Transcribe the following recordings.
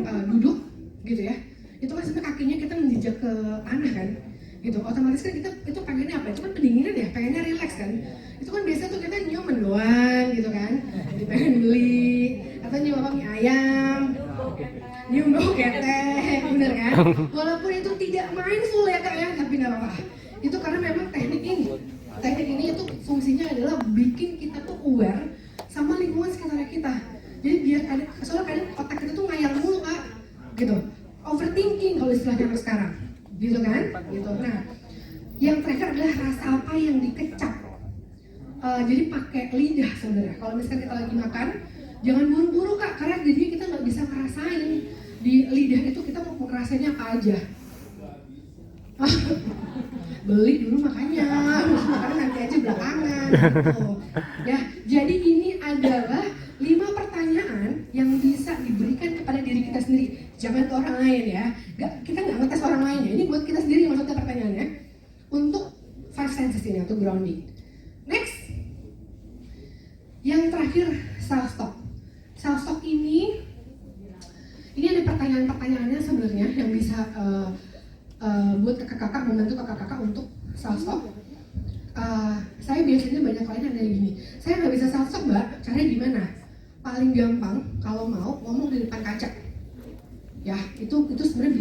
duduk gitu ya, itu kan sampai kakinya kita menjejak ke tanah kan, gitu. Otomatis kan kita itu pengennya apa? Itu kan pendinginan ya, pengennya relax kan. Itu kan biasa tuh kita nyium mendoan gitu kan, jadi pengen beli atau nyium apa, mie ayam, nyium bau ketek, bener kan? Walaupun itu tidak mindful ya kak ya, tapi nggak apa-apa. Itu karena memang teknik ini itu fungsinya adalah bikin kita tuh aware sama lingkungan sekitar kita. Jadi biar soalnya kadang otak kita tuh ngayal mulu kak, gitu. Overthinking kalau istilahnya sekarang, gitu kan? Gitu. Nah, yang terakhir adalah rasa apa yang dikecap. Jadi pakai lidah sebenarnya. Kalau misalkan kita lagi makan, jangan buru-buru kak, karena jadinya kita nggak bisa ngerasain di lidah itu kita mau ngerasainnya apa aja. Beli dulu makanya nanti aja belakangan gitu. Ya, jadi ini adalah 5 pertanyaan yang bisa diberikan kepada diri kita sendiri, jangan ke orang lain ya. Kita nggak ngetes orang lain ya, ini buat kita sendiri maksudnya pertanyaannya untuk 5 senses ini atau grounding. Next, yang terakhir self talk. Self talk ini ada pertanyaan-pertanyaannya sebenarnya yang bisa buat kakak-kakak, membantu kakak-kakak untuk self talk. Saya biasanya banyak klien yang nanya gini, saya nggak bisa self talk mbak, caranya gimana? Paling gampang kalau mau ngomong di depan kaca. Ya itu sebenarnya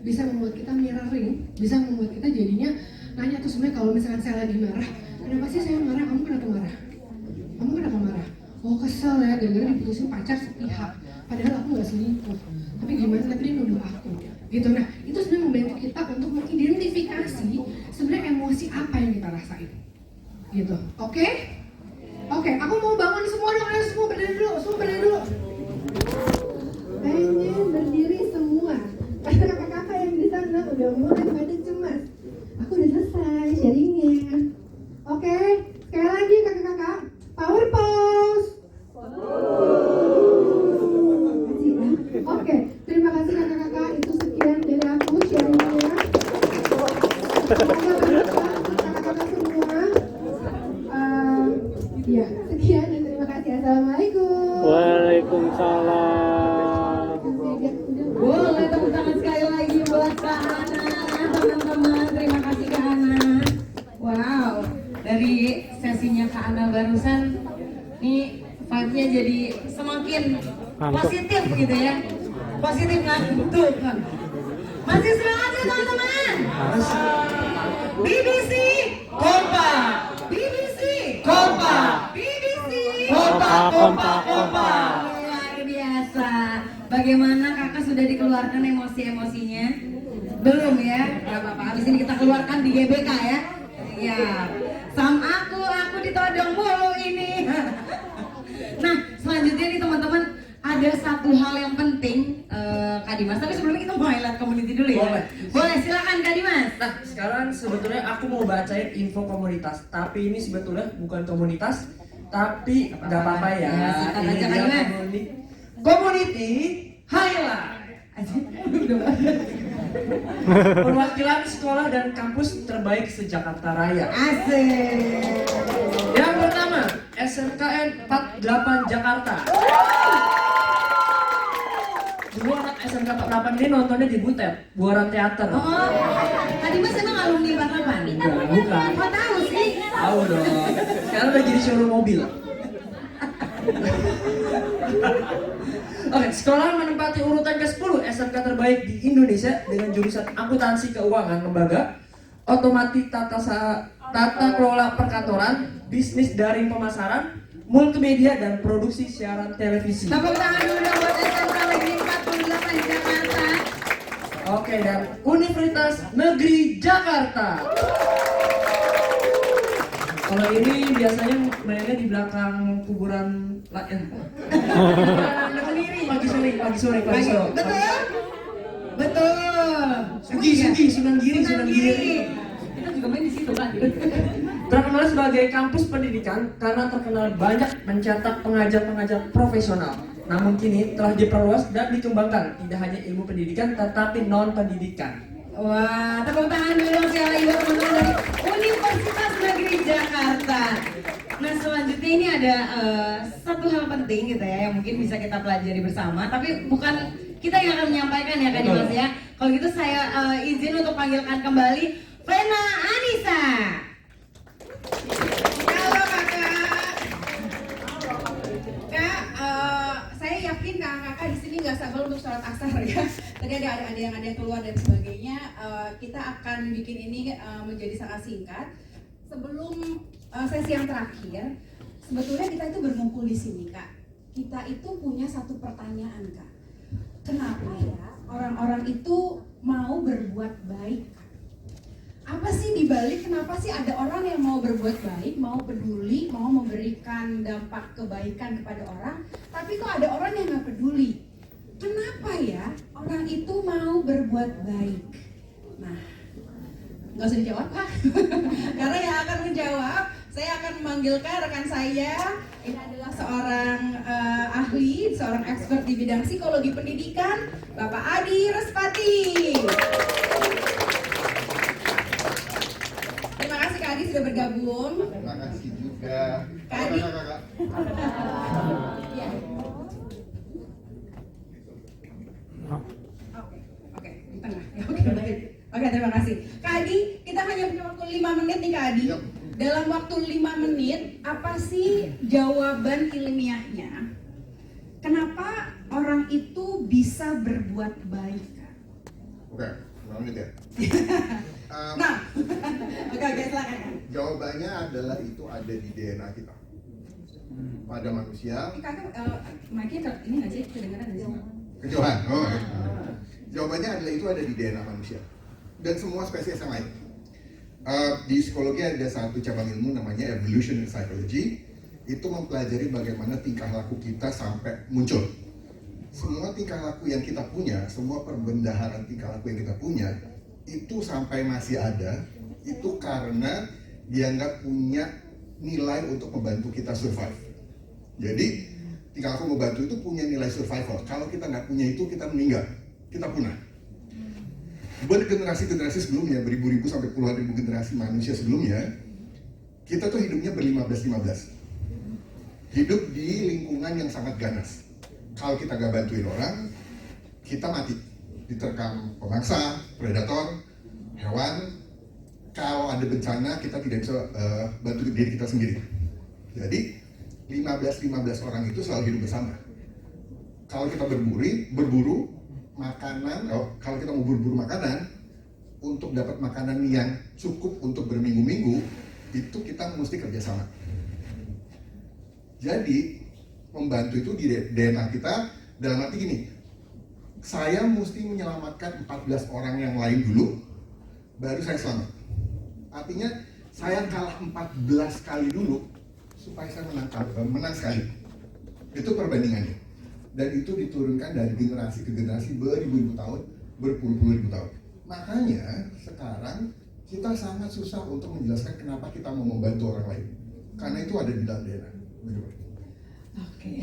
bisa membuat kita mirroring, bisa membuat kita jadinya nanya tuh sebenarnya kalau misalkan saya lagi marah, kenapa sih saya marah? Kamu kenapa marah? Kamu kenapa marah? Oh kesel ya, gara-gara diputusin pacar sepihak. Padahal aku nggak selingkuh. Tapi gimana? Tapi dia nuduh aku. Gitu. Nah, itu sebenarnya membantu kita untuk mengidentifikasi sebenarnya emosi apa yang kita rasain. Gitu. Oke? Oke, aku mau bangun semua dong, ayo semua berdiri dulu. Pengen berdiri semua. Kakak-kakak yang di sana udah mulai pada cemas. Aku udah selesai sharingnya. Oke, sekali lagi kakak-kakak, power pose. Oke, terima kasih kakak-kakak, itu sekian dari aku sharingnya. Kakak-kakak semua. Ya, sekian dan terima kasih. Assalamualaikum. Waalaikumsalam. Boleh tepuk tangan sekali lagi buat Kak Ana, teman-teman. Terima kasih Kak Ana. Wow, dari sesinya Kak Ana barusan, nih vibe-nya jadi semakin positif gitu ya. Positif ngantuk. Masih semangat ya teman-teman? BBC Kompak. BBC Kompak. BBC Kompak. Luar biasa. Bagaimana kakak sudah dikeluarkan emosi-emosinya? Belum ya? Gak apa-apa, habis ini kita keluarkan di GBK ya. Ya, aku ditodong mulu ini. Nah, selanjutnya nih teman-teman, ada satu hal yang penting Kak Dimas. Tapi sebelumnya kita mau highlight community dulu ya. Boleh, silakan Kak Dimas. Nah, sekarang sebetulnya aku mau bacain info komunitas. Tapi ini sebetulnya bukan komunitas, tapi nggak apa-apa ya. Ini dia community highlight. Perwakilan sekolah dan kampus terbaik se-Jakarta Raya. Asik. Yang pertama, SMKN 48 Jakarta. Dua anak SMK 48 ini nontonnya di Butet, Buaran Teater. Oh, Kak Dimas emang alumni 48? Enggak, bukan. Kok tahu sih? Tahu dong. Sekarang udah jadi showroom mobil. Oke, sekolah menempati urutan ke-10 SMK terbaik di Indonesia dengan jurusan akuntansi keuangan lembaga, otomatik tata kelola perkantoran, bisnis daring pemasaran, multimedia dan produksi siaran televisi. Tepuk tangan dulu dong buat SMK Negeri 48 Jakarta. Oke, dan Universitas Negeri Jakarta. Kalau ini biasanya mainnya di belakang kuburan pagi sore. Betul? Betul. Sunan Giri. Kita juga main di situ kan. Terkenal sebagai kampus pendidikan karena terkenal banyak mencetak pengajar-pengajar profesional. Namun kini telah diperluas dan dikembangkan tidak hanya ilmu pendidikan tetapi non pendidikan. Wah, tepuk tangan dulu sekali lagi buat teman-teman dari Universitas Negeri Jakarta. Nah selanjutnya ini ada satu hal penting gitu ya yang mungkin bisa kita pelajari bersama, tapi bukan kita yang akan menyampaikan ya Kak Dimas ya. Kalau gitu saya izin untuk panggilkan kembali Vena Anissa. Halo kakak. Kak, saya yakin kakak di sini nggak sabar untuk sholat asar ya. Tadi ada yang keluar dan sebagainya. Kita akan bikin ini menjadi sangat singkat. Sebelum sesi yang terakhir, sebetulnya kita itu berkumpul di sini kak. Kita itu punya satu pertanyaan kak. Kenapa ya orang-orang itu mau berbuat baik? Kak? Apa sih dibalik kenapa sih ada orang yang mau berbuat baik, mau peduli, mau memberikan dampak kebaikan kepada orang, tapi kok ada orang yang nggak peduli? Kenapa ya orang itu mau berbuat baik? Nah, nggak usah dijawab Pak, karena yang akan menjawab, saya akan memanggilkan rekan saya. Ini adalah seorang ahli, seorang expert di bidang psikologi pendidikan, Bapak Adi Respati. Terima kasih Kak Adi sudah bergabung. Terima kasih juga. Kak Adi. Ya. Oke, di tengah. Ya, oke, baik. Oke, terima kasih. Kak Adi, kita hanya punya waktu 5 menit nih Kak Adi. Yap. Dalam waktu 5 menit, apa sih jawaban ilmiahnya? Kenapa orang itu bisa berbuat baik, Kak? Oke, 5 menit ya. Nah, oke, silakan Kak. Jawabannya adalah itu ada di DNA kita. Pada manusia, Kakak, mic-nya ini nggak sih? Kedengeran nggak sih? kejohan. Oh, ya. Jawabannya adalah itu ada di DNA manusia dan semua spesies yang lain. Di psikologi ada satu cabang ilmu namanya evolutionary psychology. Itu mempelajari bagaimana tingkah laku kita sampai muncul. Semua tingkah laku yang kita punya, semua perbendaharaan tingkah laku yang kita punya, itu sampai masih ada, itu karena dianggap punya nilai untuk membantu kita survive. Jadi tingkah laku membantu itu punya nilai survival. Kalau kita nggak punya itu, kita meninggal, kita punah. Bergenerasi-generasi sebelumnya, beribu-ribu sampai puluhan ribu generasi manusia sebelumnya, kita tuh hidupnya ber-15-15. Hidup di lingkungan yang sangat ganas. Kalau kita nggak bantuin orang, kita mati. Diterkam pemangsa, predator, hewan. Kalau ada bencana, kita tidak bisa bantu diri kita sendiri. Jadi 15-15 orang itu selalu hidup bersama. Kalau kita berburu makanan, kalau kita mau berburu makanan, untuk dapat makanan yang cukup untuk berminggu-minggu, itu kita mesti kerjasama. Jadi membantu itu di DNA kita dalam arti gini, saya mesti menyelamatkan 14 orang yang lain dulu, baru saya selamat. Artinya saya kalah 14 kali dulu supaya saya menang sekali. Itu perbandingannya. Dan itu diturunkan dari generasi ke generasi beribu-ribu tahun, berpuluh-puluh ribu tahun. Makanya sekarang kita sangat susah untuk menjelaskan kenapa kita mau membantu orang lain. Karena itu ada di dalam DNA. Oke.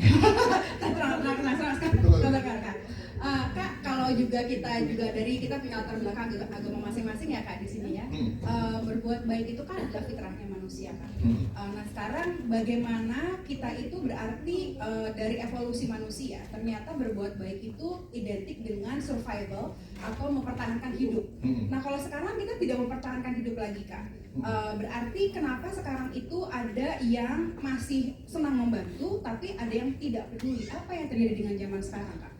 Kak, kalau juga kita dari kita punya latar belakang agama masing-masing ya Kak di sini ya. Berbuat baik itu kan adalah fitrahnya manusia Kak. Nah sekarang bagaimana kita itu berarti dari evolusi manusia ternyata berbuat baik itu identik dengan survival atau mempertahankan hidup. Nah kalau sekarang kita tidak mempertahankan hidup lagi Kak. Berarti kenapa sekarang itu ada yang masih senang membantu tapi ada yang tidak peduli? Apa yang terjadi dengan zaman sekarang Kak?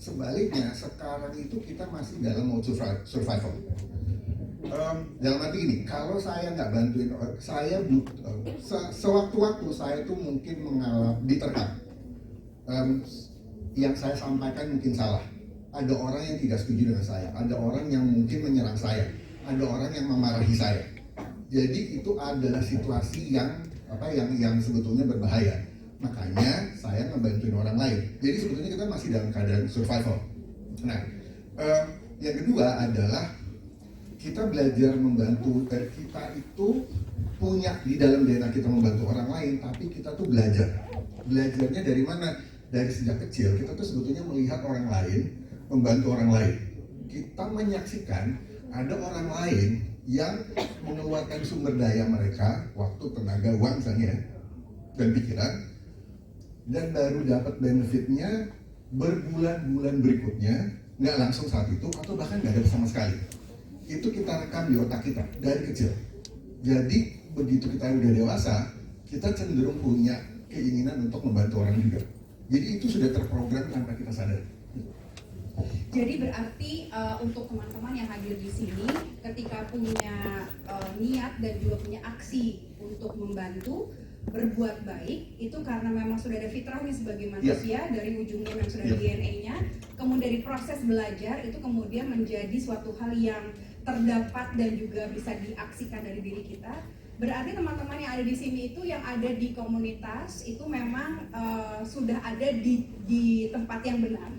Sebaliknya sekarang itu kita masih dalam mode survival. Dalam arti gini, kalau saya nggak bantuin, saya sewaktu-waktu saya tuh mungkin diterkam. Yang saya sampaikan mungkin salah. Ada orang yang tidak setuju dengan saya, ada orang yang mungkin menyerang saya, ada orang yang memarahi saya. Jadi itu adalah situasi yang sebetulnya berbahaya. Makanya saya ngebantuin orang lain. Jadi sebetulnya kita masih dalam keadaan survival. Nah, yang kedua adalah kita belajar membantu. Kita itu punya di dalam DNA kita membantu orang lain, tapi kita tuh belajar. Belajarnya dari mana? Dari sejak kecil kita tuh sebetulnya melihat orang lain membantu orang lain. Kita menyaksikan ada orang lain yang mengeluarkan sumber daya mereka, waktu, tenaga, uang misalnya, dan pikiran, dan baru dapat benefitnya berbulan-bulan berikutnya, nggak langsung saat itu, atau bahkan nggak ada sama sekali. Itu kita rekam di otak kita dari kecil. Jadi begitu kita udah dewasa, kita cenderung punya keinginan untuk membantu orang juga. Jadi itu sudah terprogram tanpa kita sadar. Jadi berarti untuk teman-teman yang hadir di sini, ketika punya niat dan juga punya aksi untuk membantu, berbuat baik, itu karena memang sudah ada fitrahnya sebagai manusia, dari ujungnya memang sudah ada DNA-nya, kemudian dari proses belajar itu kemudian menjadi suatu hal yang terdapat dan juga bisa diaksikan dari diri kita. Berarti teman-teman yang ada di sini itu yang ada di komunitas itu memang sudah ada di tempat yang benar,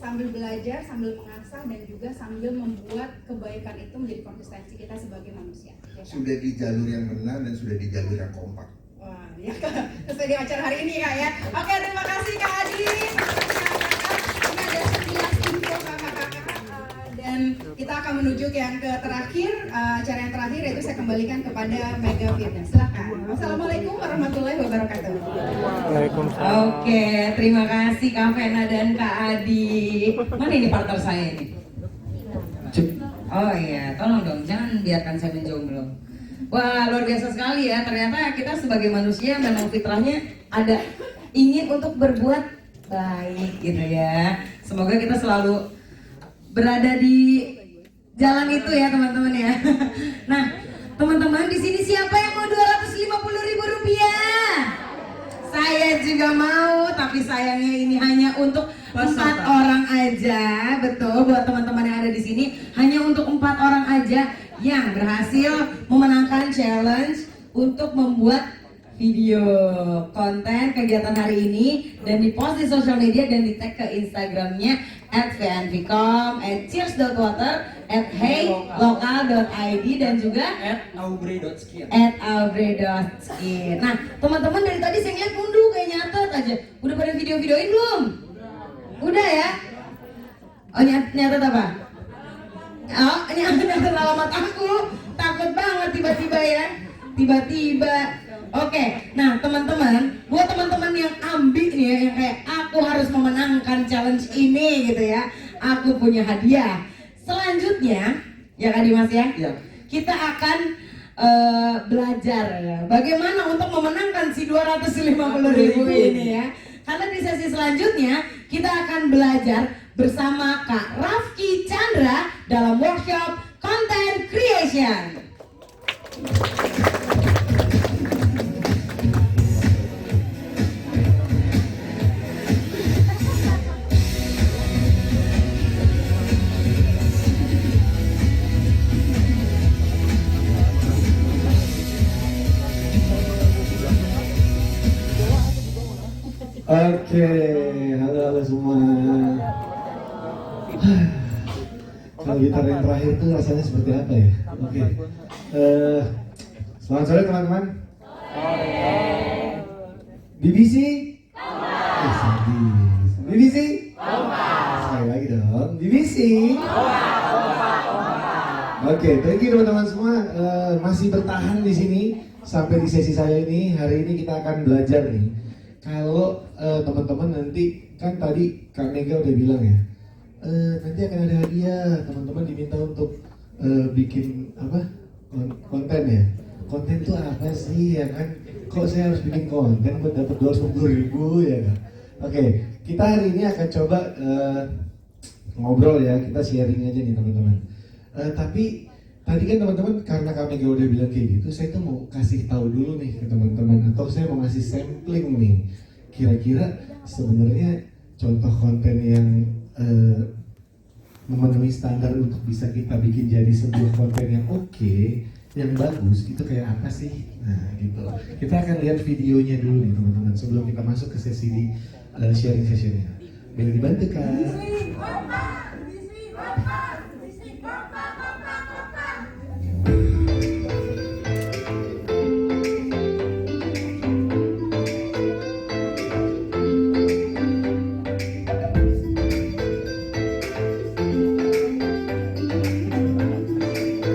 sambil belajar, sambil mengasah, dan juga sambil membuat kebaikan itu menjadi konsistensi kita sebagai manusia. Ya, Sudah di jalur yang benar dan sudah di jalur yang kompak. wah, ya Kak, sesuai di acara hari ini Kak ya. Oke, terima kasih Kak Adi. Ini ada sekilas info kakak-kakak dan kita akan menuju ke yang terakhir, acara yang terakhir yaitu saya kembalikan kepada Mega Firda. Silakan. Wassalamualaikum warahmatullahi wabarakatuh. Waalaikumsalam. Oke, terima kasih Kak Vena dan Kak Adi. Mana ini partner saya ini? Oh iya, tolong dong, jangan biarkan saya menjomblo. Wah, luar biasa sekali ya. Ternyata kita sebagai manusia memang fitrahnya ada ingin untuk berbuat baik gitu ya. Semoga kita selalu berada di jalan itu ya teman-teman ya. Nah, teman-teman di sini siapa yang mau 250.000 rupiah? Saya juga mau, tapi sayangnya ini hanya untuk 4 orang aja. Betul, buat teman-teman yang ada di sini hanya untuk 4 orang aja yang berhasil memenangkan challenge untuk membuat video konten kegiatan hari ini dan dipost di sosial media dan di tag ke Instagramnya @vnvcom, @cheers.water, @heylokal.id dan juga @aubrey.skin. @aubrey.skin. Nah, teman-teman dari tadi saya lihat mundur kayak nyatet aja. Udah pada video-videoin belum? Udah ya? Oh, nyatet apa? Oh, nyatet alamat aku. Takut banget tiba-tiba ya. Tiba-tiba. Oke, nah teman-teman, buat teman-teman yang ambil nih ya, yang kayak aku harus memenangkan challenge ini gitu ya, aku punya hadiah. Selanjutnya, ya Kak Dimas ya, kita akan belajar ya, bagaimana untuk memenangkan si 250.000 ini ya. Karena di sesi selanjutnya kita akan belajar bersama Kak Rafki Chandra dalam workshop Content Creation. Oke, halo semua. Kalau gitar yang terakhir itu rasanya seperti apa ya? Oke. Selamat sore teman-teman. BBC? Sadis. BBC? Sekali lagi dong. BBC? Oke, thank you teman-teman semua. Masih bertahan di sini sampai di sesi saya ini. Hari ini kita akan belajar nih. Kalau teman-teman nanti kan tadi Kak Mega udah bilang ya, nanti akan ada hadiah, teman-teman diminta untuk bikin apa konten ya. Konten itu apa sih ya kan? Kok saya harus bikin konten buat dapat 250.000 ya kan? Oke, kita hari ini akan coba ngobrol ya, kita sharing aja nih teman-teman. Tapi tadi kan teman-teman karena Kak Mega udah bilang kayak gitu, saya tuh mau kasih tahu dulu nih ke teman-teman, atau saya mau ngasih sampling nih. Kira-kira sebenarnya contoh konten yang memenuhi standar untuk bisa kita bikin jadi sebuah konten yang oke, yang bagus, itu kayak apa sih? Nah gitu. Kita akan lihat videonya dulu nih teman-teman sebelum kita masuk ke sesi di sharing sessionnya. Boleh dibantu kan?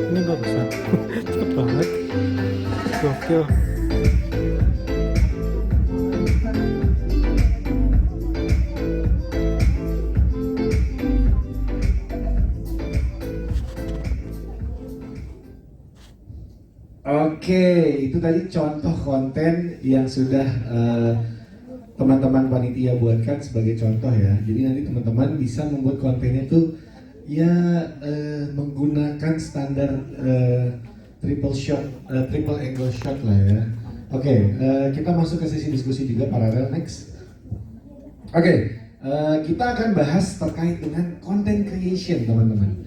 Ini bagus ya. Thank you. Oke, itu tadi contoh konten yang sudah teman-teman panitia buatkan sebagai contoh ya. Jadi nanti teman-teman bisa membuat kontennya tuh ya menggunakan standar triple angle shot lah ya. Oke, kita masuk ke sesi diskusi juga paralel next. Oke, kita akan bahas terkait dengan content creation teman-teman.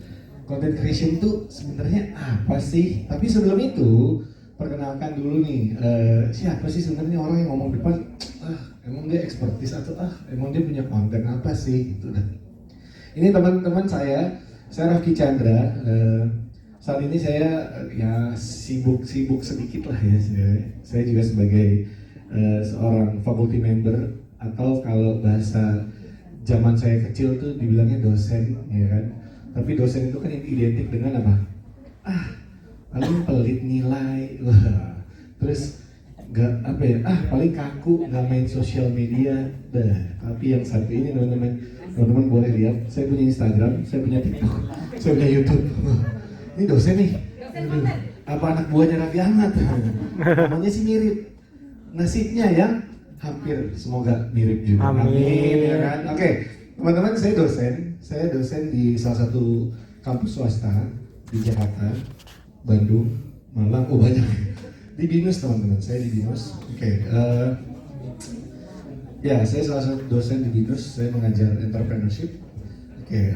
Content creation itu sebenarnya apa sih? Tapi sebelum itu perkenalkan dulu nih siapa sih sebenarnya orang yang ngomong depan? Emang dia expertise atau emang dia punya konten apa sih? Gitu dah. Ini teman-teman saya Rafki Chandra. Saat ini saya ya sibuk sedikit lah ya. Saya juga sebagai seorang faculty member atau kalau bahasa zaman saya kecil tuh dibilangnya dosen, ya kan? Tapi dosen itu kan identik dengan apa? Paling pelit nilai, terus nggak apa ya? Paling kaku, nggak main sosial media, Tapi yang satu ini teman-teman boleh lihat, saya punya Instagram, saya punya TikTok, saya punya YouTube. Ini dosen nih. Apa anak buahnya Raffi Ahmad? Namanya sih mirip. Nasibnya yang hampir semoga mirip juga. Amin ya kan? Oke, teman-teman saya dosen di salah satu kampus swasta di Jakarta, Bandung, Malang, banyak. Di BINUS teman-teman, saya di BINUS. Oke, ya saya salah satu dosen di BINUS, saya mengajar entrepreneurship. Oke,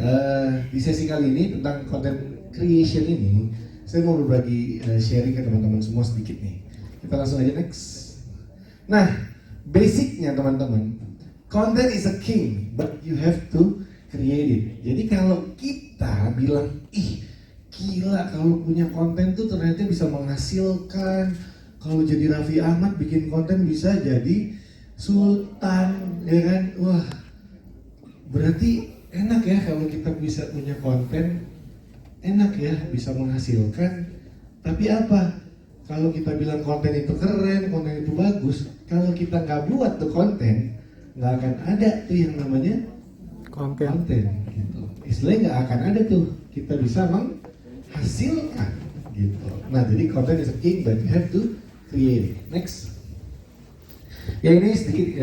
di sesi kali ini tentang content creation ini, saya mau berbagi sharing ke teman-teman semua sedikit nih. Kita langsung aja next. Nah, basicnya teman-teman, content is a king, but you have to create it. Jadi kalau kita bilang, gila kalau punya konten tuh ternyata bisa menghasilkan. Kalau jadi Raffi Ahmad bikin konten bisa jadi sultan, ya kan? Wah, berarti enak ya kalau kita bisa punya konten, enak ya bisa menghasilkan. Tapi apa? Kalau kita bilang konten itu keren, konten itu bagus, kalau kita nggak buat tuh konten, nggak akan ada tuh yang namanya konten gitu. Istilahnya nggak akan ada tuh kita bisa menghasilkan gitu. Nah jadi konten is a king but you have to create it. Next. Ya ini sedikit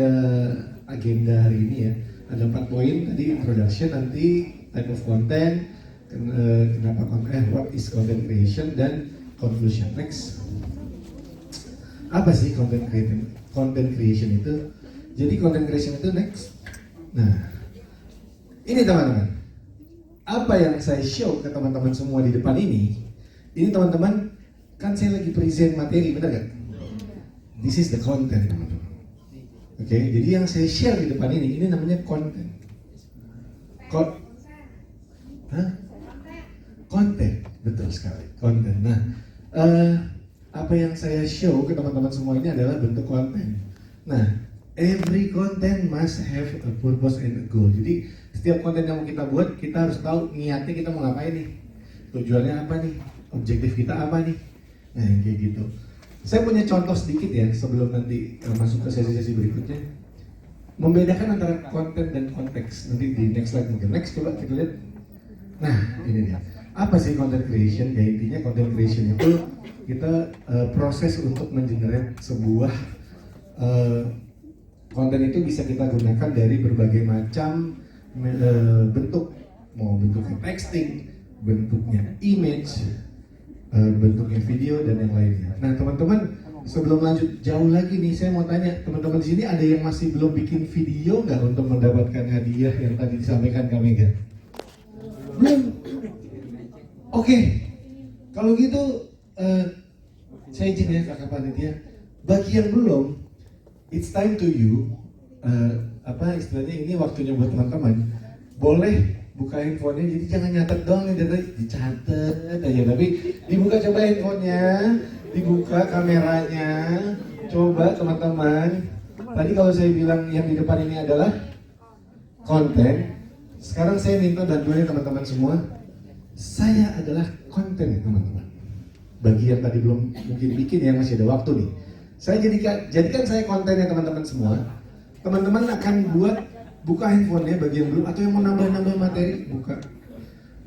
agenda hari ini ya. Ada 4 poin tadi, introduction, nanti type of content, kenapa konten, what is content creation, dan conclusion. Next. Apa sih content creation itu? Jadi content creation itu next. Nah, ini teman-teman, apa yang saya show ke teman-teman semua di depan ini teman-teman, kan saya lagi present materi, benar gak? This is the content, teman-teman. Oke, jadi yang saya share di depan ini namanya konten. Konten, betul sekali, konten. Nah, apa yang saya show ke teman-teman semua ini adalah bentuk konten. Nah, every content must have a purpose and a goal. Jadi setiap konten yang mau kita buat, kita harus tahu niatnya kita mau ngapain nih, tujuannya apa nih, objektif kita apa nih. Nah, kayak gitu. Saya punya contoh sedikit ya sebelum nanti masuk ke sesi-sesi berikutnya. Membedakan antara konten dan konteks. Nanti di next slide mungkin. Next coba kita lihat. Nah, ini dia. Apa sih content creation? Ya intinya content creation itu kita proses untuk mengenerate sebuah konten itu bisa kita gunakan dari berbagai macam bentuk. Mau bentuknya texting, bentuknya image, bentuknya video dan yang lainnya. Nah teman-teman, sebelum lanjut jauh lagi nih, saya mau tanya teman-teman di sini ada yang masih belum bikin video nggak untuk mendapatkan hadiah yang tadi disampaikan Kak Mega? Belum. Oke, kalau gitu saya izin ya kakak panitia. Bagi yang belum, it's time to you. Apa istilahnya ini waktunya buat teman-teman. Boleh buka handphonenya, jadi jangan nyatet doang nih, dicatat aja, tapi dibuka coba handphonenya, dibuka kameranya, coba teman-teman. Tadi kalau saya bilang yang di depan ini adalah konten, sekarang saya minta bantuannya teman-teman semua. Saya adalah konten teman-teman. bagi yang tadi belum mungkin bikin yang masih ada waktu nih. Saya jadikan saya kontennya teman-teman semua. Teman-teman akan buka handphonenya bagi yang belum atau yang mau nambah-nambah materi, buka.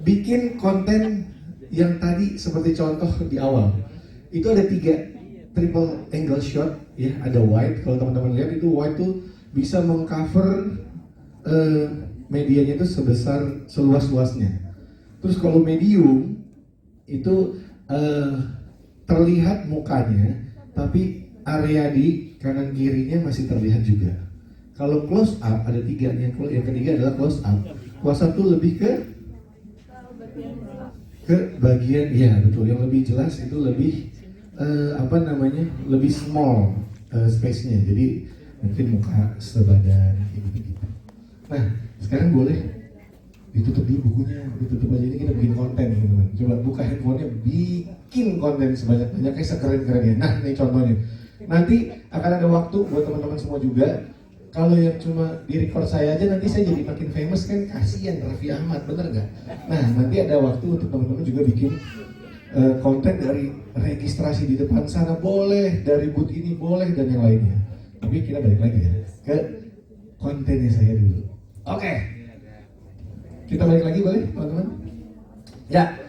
Bikin konten yang tadi seperti contoh di awal. Itu ada 3 triple angle shot ya, ada wide. Kalau teman-teman lihat itu wide tuh bisa mengcover medianya itu sebesar seluas-luasnya. Terus kalau medium itu terlihat mukanya, tapi area di kanan kirinya masih terlihat juga. Kalau close up ada 3, yang ketiga adalah close up. Close up tuh lebih ke bagian, ya betul, yang lebih jelas itu lebih lebih small space-nya. Jadi mungkin muka sebadan gitu. Nah, sekarang boleh ditutup dulu bukunya, ditutup aja, ini kita bikin konten teman-teman. Coba buka handphonenya, bikin konten sebanyak-banyaknya, sekeren-kerennya. Nah, ini contohnya. Nanti akan ada waktu buat teman-teman semua juga. Kalau yang cuma di record saya aja, nanti saya jadi makin famous kan, kasihan Raffi Ahmad, bener nggak? Nah, nanti ada waktu untuk teman-teman juga bikin konten dari registrasi di depan sana boleh, dari booth ini boleh, dan yang lainnya. Tapi kita balik lagi ya ke kontennya saya dulu. Oke. Kita balik lagi boleh, teman-teman? Ya,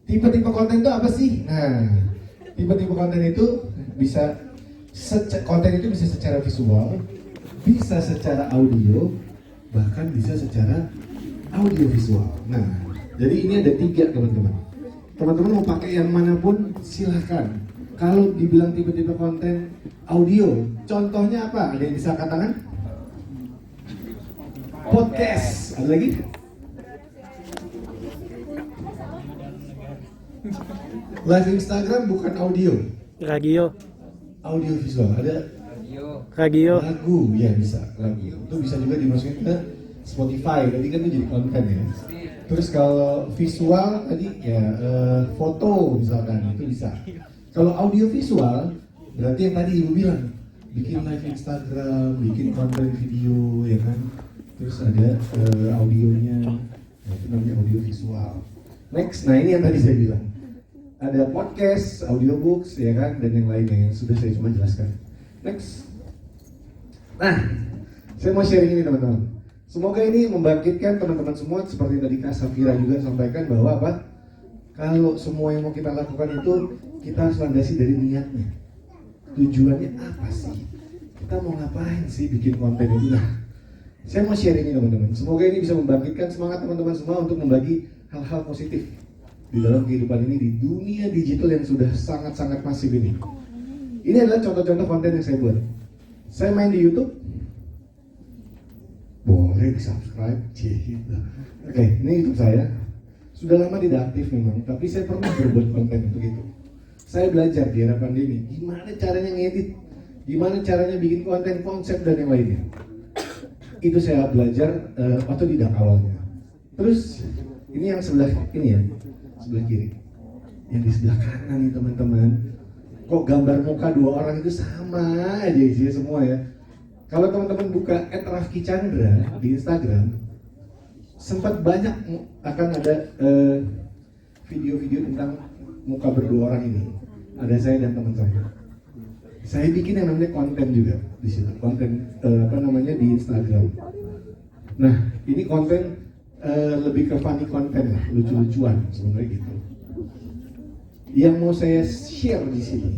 tipe-tipe konten itu apa sih? Nah, tipe-tipe konten itu bisa konten itu bisa secara visual, bisa secara audio, bahkan bisa secara audio visual. Nah, jadi ini ada 3 teman-teman. Teman-teman mau pakai yang manapun silahkan. Kalau dibilang tipe-tipe konten audio, contohnya apa? Ada yang bisa angkat tangan? Podcast. Ada lagi? Live Instagram bukan audio. Radio. Audio visual. Ada Radio. lagu, ya bisa lagu. Itu bisa juga dimasukin ke Spotify. Tadi kan itu jadi konten ya. Terus kalau visual tadi ya foto misalkan itu bisa. Kalau audio visual berarti yang tadi ibu bilang bikin live Instagram, bikin konten video ya kan. Terus ada audionya, nah, itu namanya audio visual. Next, nah ini yang tadi saya bilang. Ada podcast, audiobooks ya kan, dan yang lainnya yang sudah saya coba jelaskan. Next. Nah, saya mau sharing ini teman-teman. Semoga ini membangkitkan teman-teman semua seperti tadi Kak Safira juga sampaikan bahwa apa? Kalau semua yang mau kita lakukan itu kita harus landasi dari niatnya. Tujuannya apa sih? Kita mau ngapain sih bikin konten itu? Nah, saya mau sharing ini teman-teman. Semoga ini bisa membangkitkan semangat teman-teman semua untuk membagi hal-hal positif di dalam kehidupan ini di dunia digital yang sudah sangat-sangat masif ini. Ini adalah contoh-contoh konten yang saya buat. Saya main di YouTube, boleh di subscribe, gitu. Oke, ini YouTube saya. Sudah lama tidak aktif memang, tapi saya pernah berbuat konten untuk itu. Saya belajar di era pandemi, gimana caranya ngedit, gimana caranya bikin konten, konsep dan yang lainnya. Itu saya belajar otodidak awalnya. Terus ini yang sebelah ini ya, sebelah kiri. Yang di sebelah kanan nih teman-teman. Kok gambar muka 2 orang itu sama aja isinya semua ya. Kalau teman-teman buka @rafki_chandra di Instagram, sempat banyak akan ada video-video tentang muka berdua orang ini. Ada saya dan teman saya. Saya bikin yang namanya konten juga di situ, konten di Instagram. Nah, ini konten lebih ke funny konten lah, lucu-lucuan sebenarnya gitu. Yang mau saya share di sini,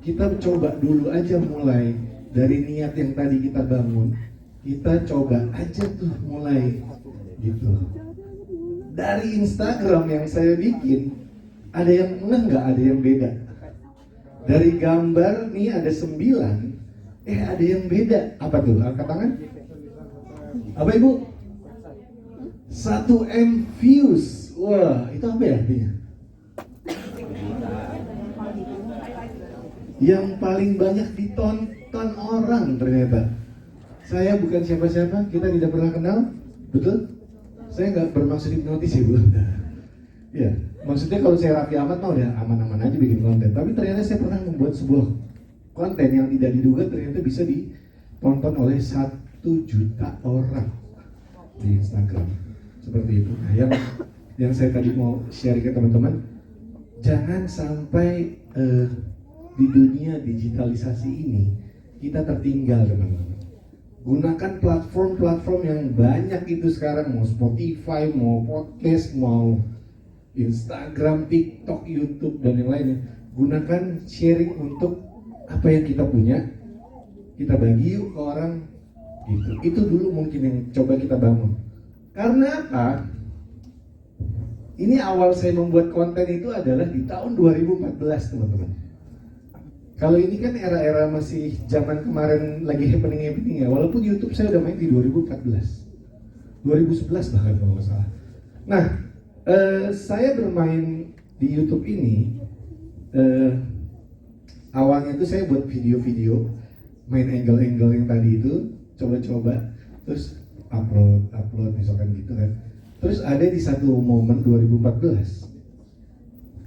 kita coba dulu aja mulai dari niat yang tadi kita bangun. Kita coba aja tuh mulai gitu. Dari Instagram yang saya bikin, ada yang nggak ada yang beda. Dari gambar nih ada 9, ada yang beda. Apa tuh? Angkat tangan. Apa ibu? 1M views. Wah, itu apa ya artinya? Yang paling banyak ditonton orang ternyata. Saya bukan siapa-siapa, kita tidak pernah kenal, betul? Saya nggak bermaksud hipnotis ya bu. Ya, maksudnya kalau saya Raffi Ahmad mau ya aman-aman aja bikin konten. Tapi ternyata saya pernah membuat sebuah konten yang tidak diduga ternyata bisa ditonton oleh 1 juta orang di Instagram. Seperti itu. Nah, yang saya tadi mau share ke teman-teman, jangan sampai di dunia digitalisasi ini kita tertinggal, teman-teman. Gunakan platform-platform yang banyak itu sekarang, mau Spotify, mau podcast, mau Instagram, TikTok, YouTube, dan yang lainnya. Gunakan sharing untuk apa yang kita punya, kita bagi yuk ke orang gitu. Itu dulu mungkin yang coba kita bangun. Karena apa? Ini awal saya membuat konten itu adalah di tahun 2014, teman-teman. Kalau ini kan era-era masih zaman kemarin lagi happening ya. Walaupun YouTube saya udah main di 2014, 2011 bahkan kalau nggak salah. Nah, saya bermain di YouTube ini. Awalnya itu saya buat video-video, main angle-angle yang tadi itu, coba-coba, terus upload misalkan gitu kan. Terus ada di satu momen 2014,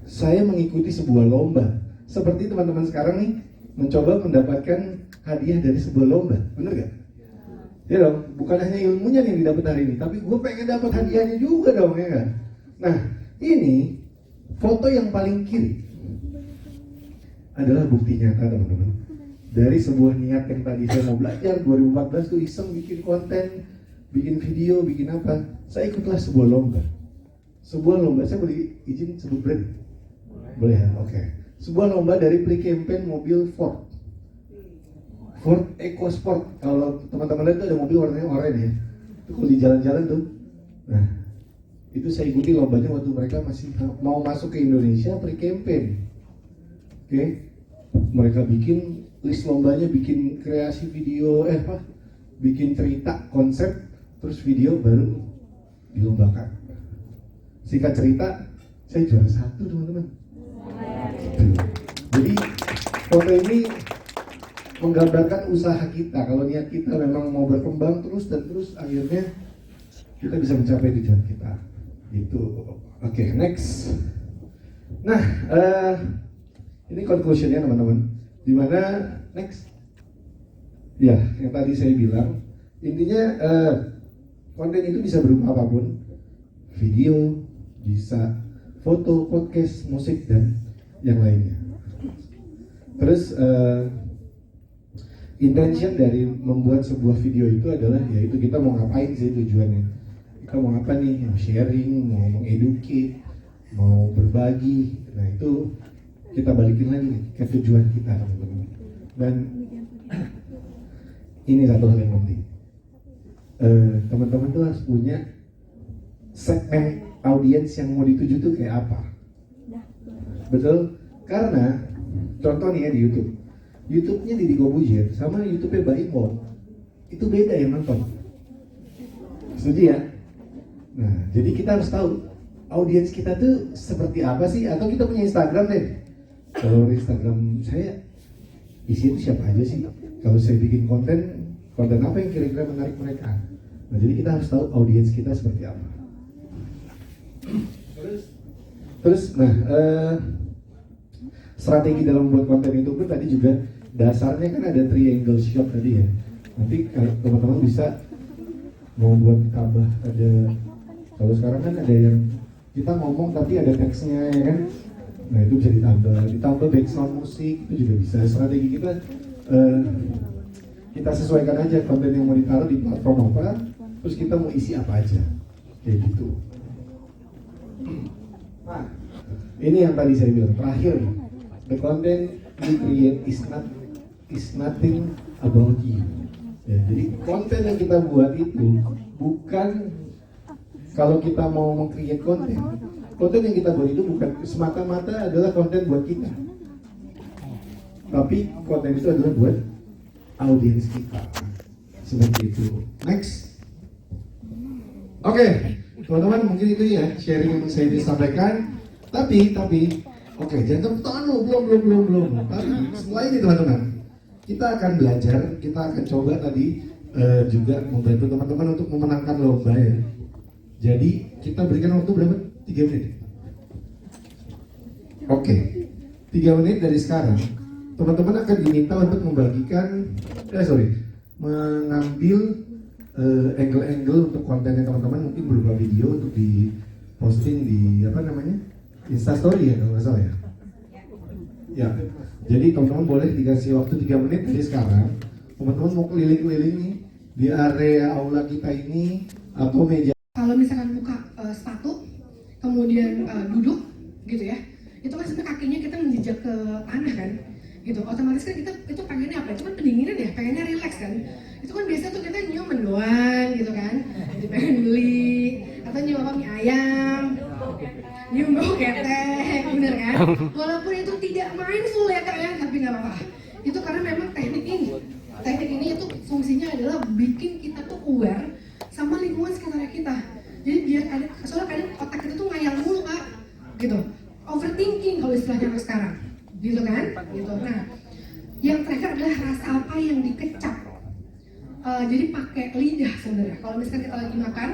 saya mengikuti sebuah lomba. Seperti teman-teman sekarang nih, mencoba mendapatkan hadiah dari sebuah lomba, bener gak? Ya dong, bukan hanya ilmunya yang didapat hari ini, tapi gue pengen dapat hadiahnya juga dong, ya kan? Nah, ini foto yang paling kiri adalah bukti nyata, teman-teman, dari sebuah niat yang tadi saya mau belajar 2014 tuh iseng bikin konten, bikin video, bikin apa. Saya ikutlah sebuah lomba. Saya boleh izin sebut brand? Boleh ya? Oke. Sebuah lomba dari pre-campaign mobil Ford EcoSport. Kalau teman-teman lihat tuh ada mobil warnanya oranye ya. Itu kalau di jalan-jalan tuh. Nah, itu saya ikuti lombanya waktu mereka masih mau masuk ke Indonesia pre-campaign. Oke. Mereka bikin list lombanya, bikin kreasi video, bikin cerita, konsep, terus video baru dilombakan. Singkat cerita, saya juara 1, teman-teman. Jadi foto ini menggambarkan usaha kita. Kalau niat kita memang mau berkembang terus dan terus, akhirnya kita bisa mencapai tujuan kita. Itu. Oke, next. Nah, ini conclusionnya, teman-teman. Dimana next? Ya, yang tadi saya bilang, intinya konten itu bisa berupa apapun, video, bisa foto, podcast, musik, dan yang lainnya. Terus intention dari membuat sebuah video itu adalah, yaitu kita mau ngapain sih tujuannya. Kita mau apa nih? Mau sharing, mau mengeducate, mau berbagi. Nah itu kita balikin lagi nih ke tujuan kita, teman-teman. Dan ini satu hal yang penting. Teman-teman tuh harus punya segmen audiens yang mau dituju tuh kayak apa. Betul? Karena contoh nih ya di YouTube. YouTube-nya Deddy Corbuzier sama YouTube-nya Baimon itu beda yang nonton. Setuju ya? Nah, jadi kita harus tahu audiens kita tuh seperti apa sih. Atau kita punya Instagram deh. Kalau Instagram saya isi itu siapa aja sih? Kalau saya bikin konten apa yang kira-kira menarik mereka? Nah, jadi kita harus tahu audiens kita seperti apa. Terus, strategi dalam membuat konten itu pun tadi juga dasarnya kan ada triangle shot tadi ya. Nanti teman-teman bisa mau buat tambah, ada, kalau sekarang kan ada yang kita ngomong tapi ada teksnya ya kan. Nah itu bisa ditambah background musik, itu juga bisa. Strategi kita sesuaikan aja konten yang mau ditaruh di platform apa, terus kita mau isi apa aja, kayak gitu. Nah, ini yang tadi saya bilang terakhir, the content you create is nothing about you. Ya, jadi konten yang kita buat itu bukan, kalau kita mau meng-create konten yang kita buat itu bukan semata-mata adalah konten buat kita, tapi konten itu adalah buat audiens kita. Seperti itu. Next. Oke, teman-teman, mungkin itu ya sharing yang saya bisa sampaikan. Tapi oke, jangan tepuk tangan lo, belum. Tapi setelah ini teman-teman, kita akan belajar, kita akan coba tadi juga membantu teman-teman untuk memenangkan lomba ya. Jadi kita berikan waktu berapa? 3 menit. Oke, 3 menit dari sekarang, teman-teman akan diminta untuk membagikan, mengambil angle-angle untuk kontennya teman-teman, mungkin berupa video untuk di posting di Instastory ya kalau nggak salah ya. Ya, jadi teman-teman boleh dikasih waktu 3 menit dari sekarang. Teman-teman mau keliling-keliling nih di area aula kita ini atau meja. Kalau misalkan buka sepatu, kemudian duduk gitu ya, itu kan sebenarnya kakinya kita menjejak ke tanah kan, gitu. Otomatis kan kita itu pengennya apa? Itu kan pendinginan ya, pengennya relax kan. Itu kan biasa tuh kita nyium doang gitu kan, jadi pengen beli atau nyium apa, mie ayam, nyium bau ketek, bener kan? Walaupun itu tidak mindful ya kak ya, tapi nggak apa-apa. Itu karena memang teknik ini itu fungsinya adalah bikin kita tuh aware sama lingkungan sekitar kita. Jadi biar ada, soalnya kadang otak kita tuh ngayal mulu kak, gitu. Overthinking kalau istilahnya sekarang, gitu kan? Gitu. Nah, yang terakhir adalah rasa apa yang dikecap. Jadi pakai lidah sebenarnya. Kalau misalkan kita lagi makan,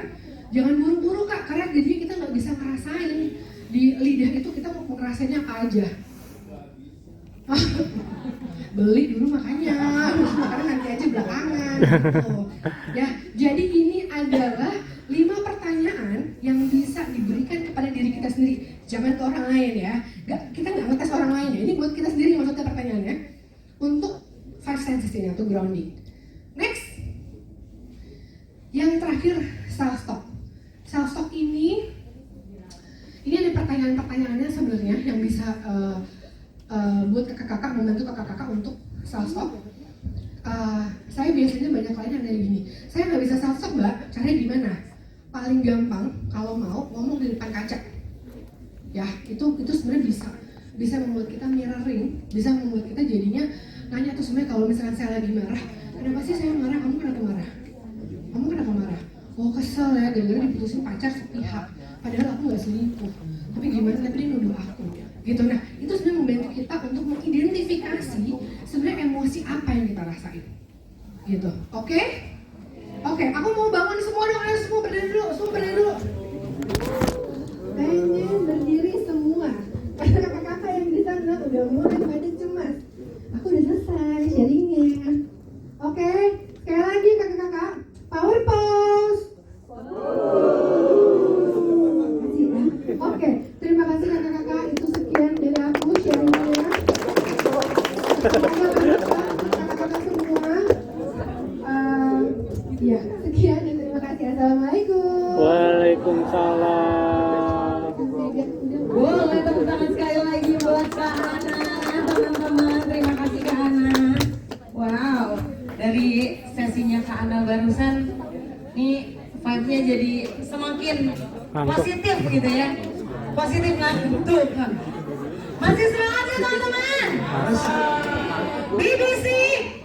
jangan buru-buru kak, karena jadinya kita nggak bisa ngerasain di lidah itu kita mau ngerasainnya apa aja. Beli dulu makanya nanti aja belakangan gitu. Ya, jadi ini adalah 5 pertanyaan yang bisa diberikan kepada diri kita sendiri, jangan ke orang lain ya. Kita nggak ngetes orang lain ya, ini buat kita sendiri maksudnya pertanyaannya untuk 5 senses ini atau grounding. Next, yang terakhir self talk. Self talk ini ada pertanyaan-pertanyaannya sebenarnya yang bisa buat kakak-kakak, membantu kakak-kakak untuk self talk. Saya biasanya banyak klien yang nanya gini, saya nggak bisa self talk mbak, caranya gimana? Paling gampang kalau mau ngomong di depan kaca. Ya itu sebenarnya bisa membuat kita mirroring, bisa membuat kita jadinya nanya tuh sebenarnya kalau misalkan saya lagi marah, kenapa sih saya marah? Kamu kenapa marah? Kamu kenapa marah? Oh kesel ya, gara-gara diputusin pacar sepihak. Padahal aku nggak selingkuh. Tapi gimana? Tapi dia nuduh aku. Gitu. Nah, itu sebenarnya membantu kita untuk mengidentifikasi sebenarnya emosi apa yang kita rasain. Gitu. Oke? Oke, aku mau bangun semua dong. Ayo semua berdiri dulu. Pengen berdiri semua. Karena kakak-kakak yang di sana udah mulai pada cemas. Aku udah selesai sharingnya. Oke, sekali lagi kakak-kakak, power pose. Oke, terima kasih kakak-kakak. Itu sekian dari aku sharingnya. Kakak-kakak semua. Ya, sekian dan terima kasih. Assalamualaikum. Waalaikumsalam. Boleh tepuk tangan sekali lagi buat Kak Ana, teman-teman. Terima kasih Kak Ana. Wow, dari sesinya Kak Ana barusan, nih vibe-nya jadi semakin positif gitu ya. Positif ngantuk. Masih semangat ya teman-teman? BBC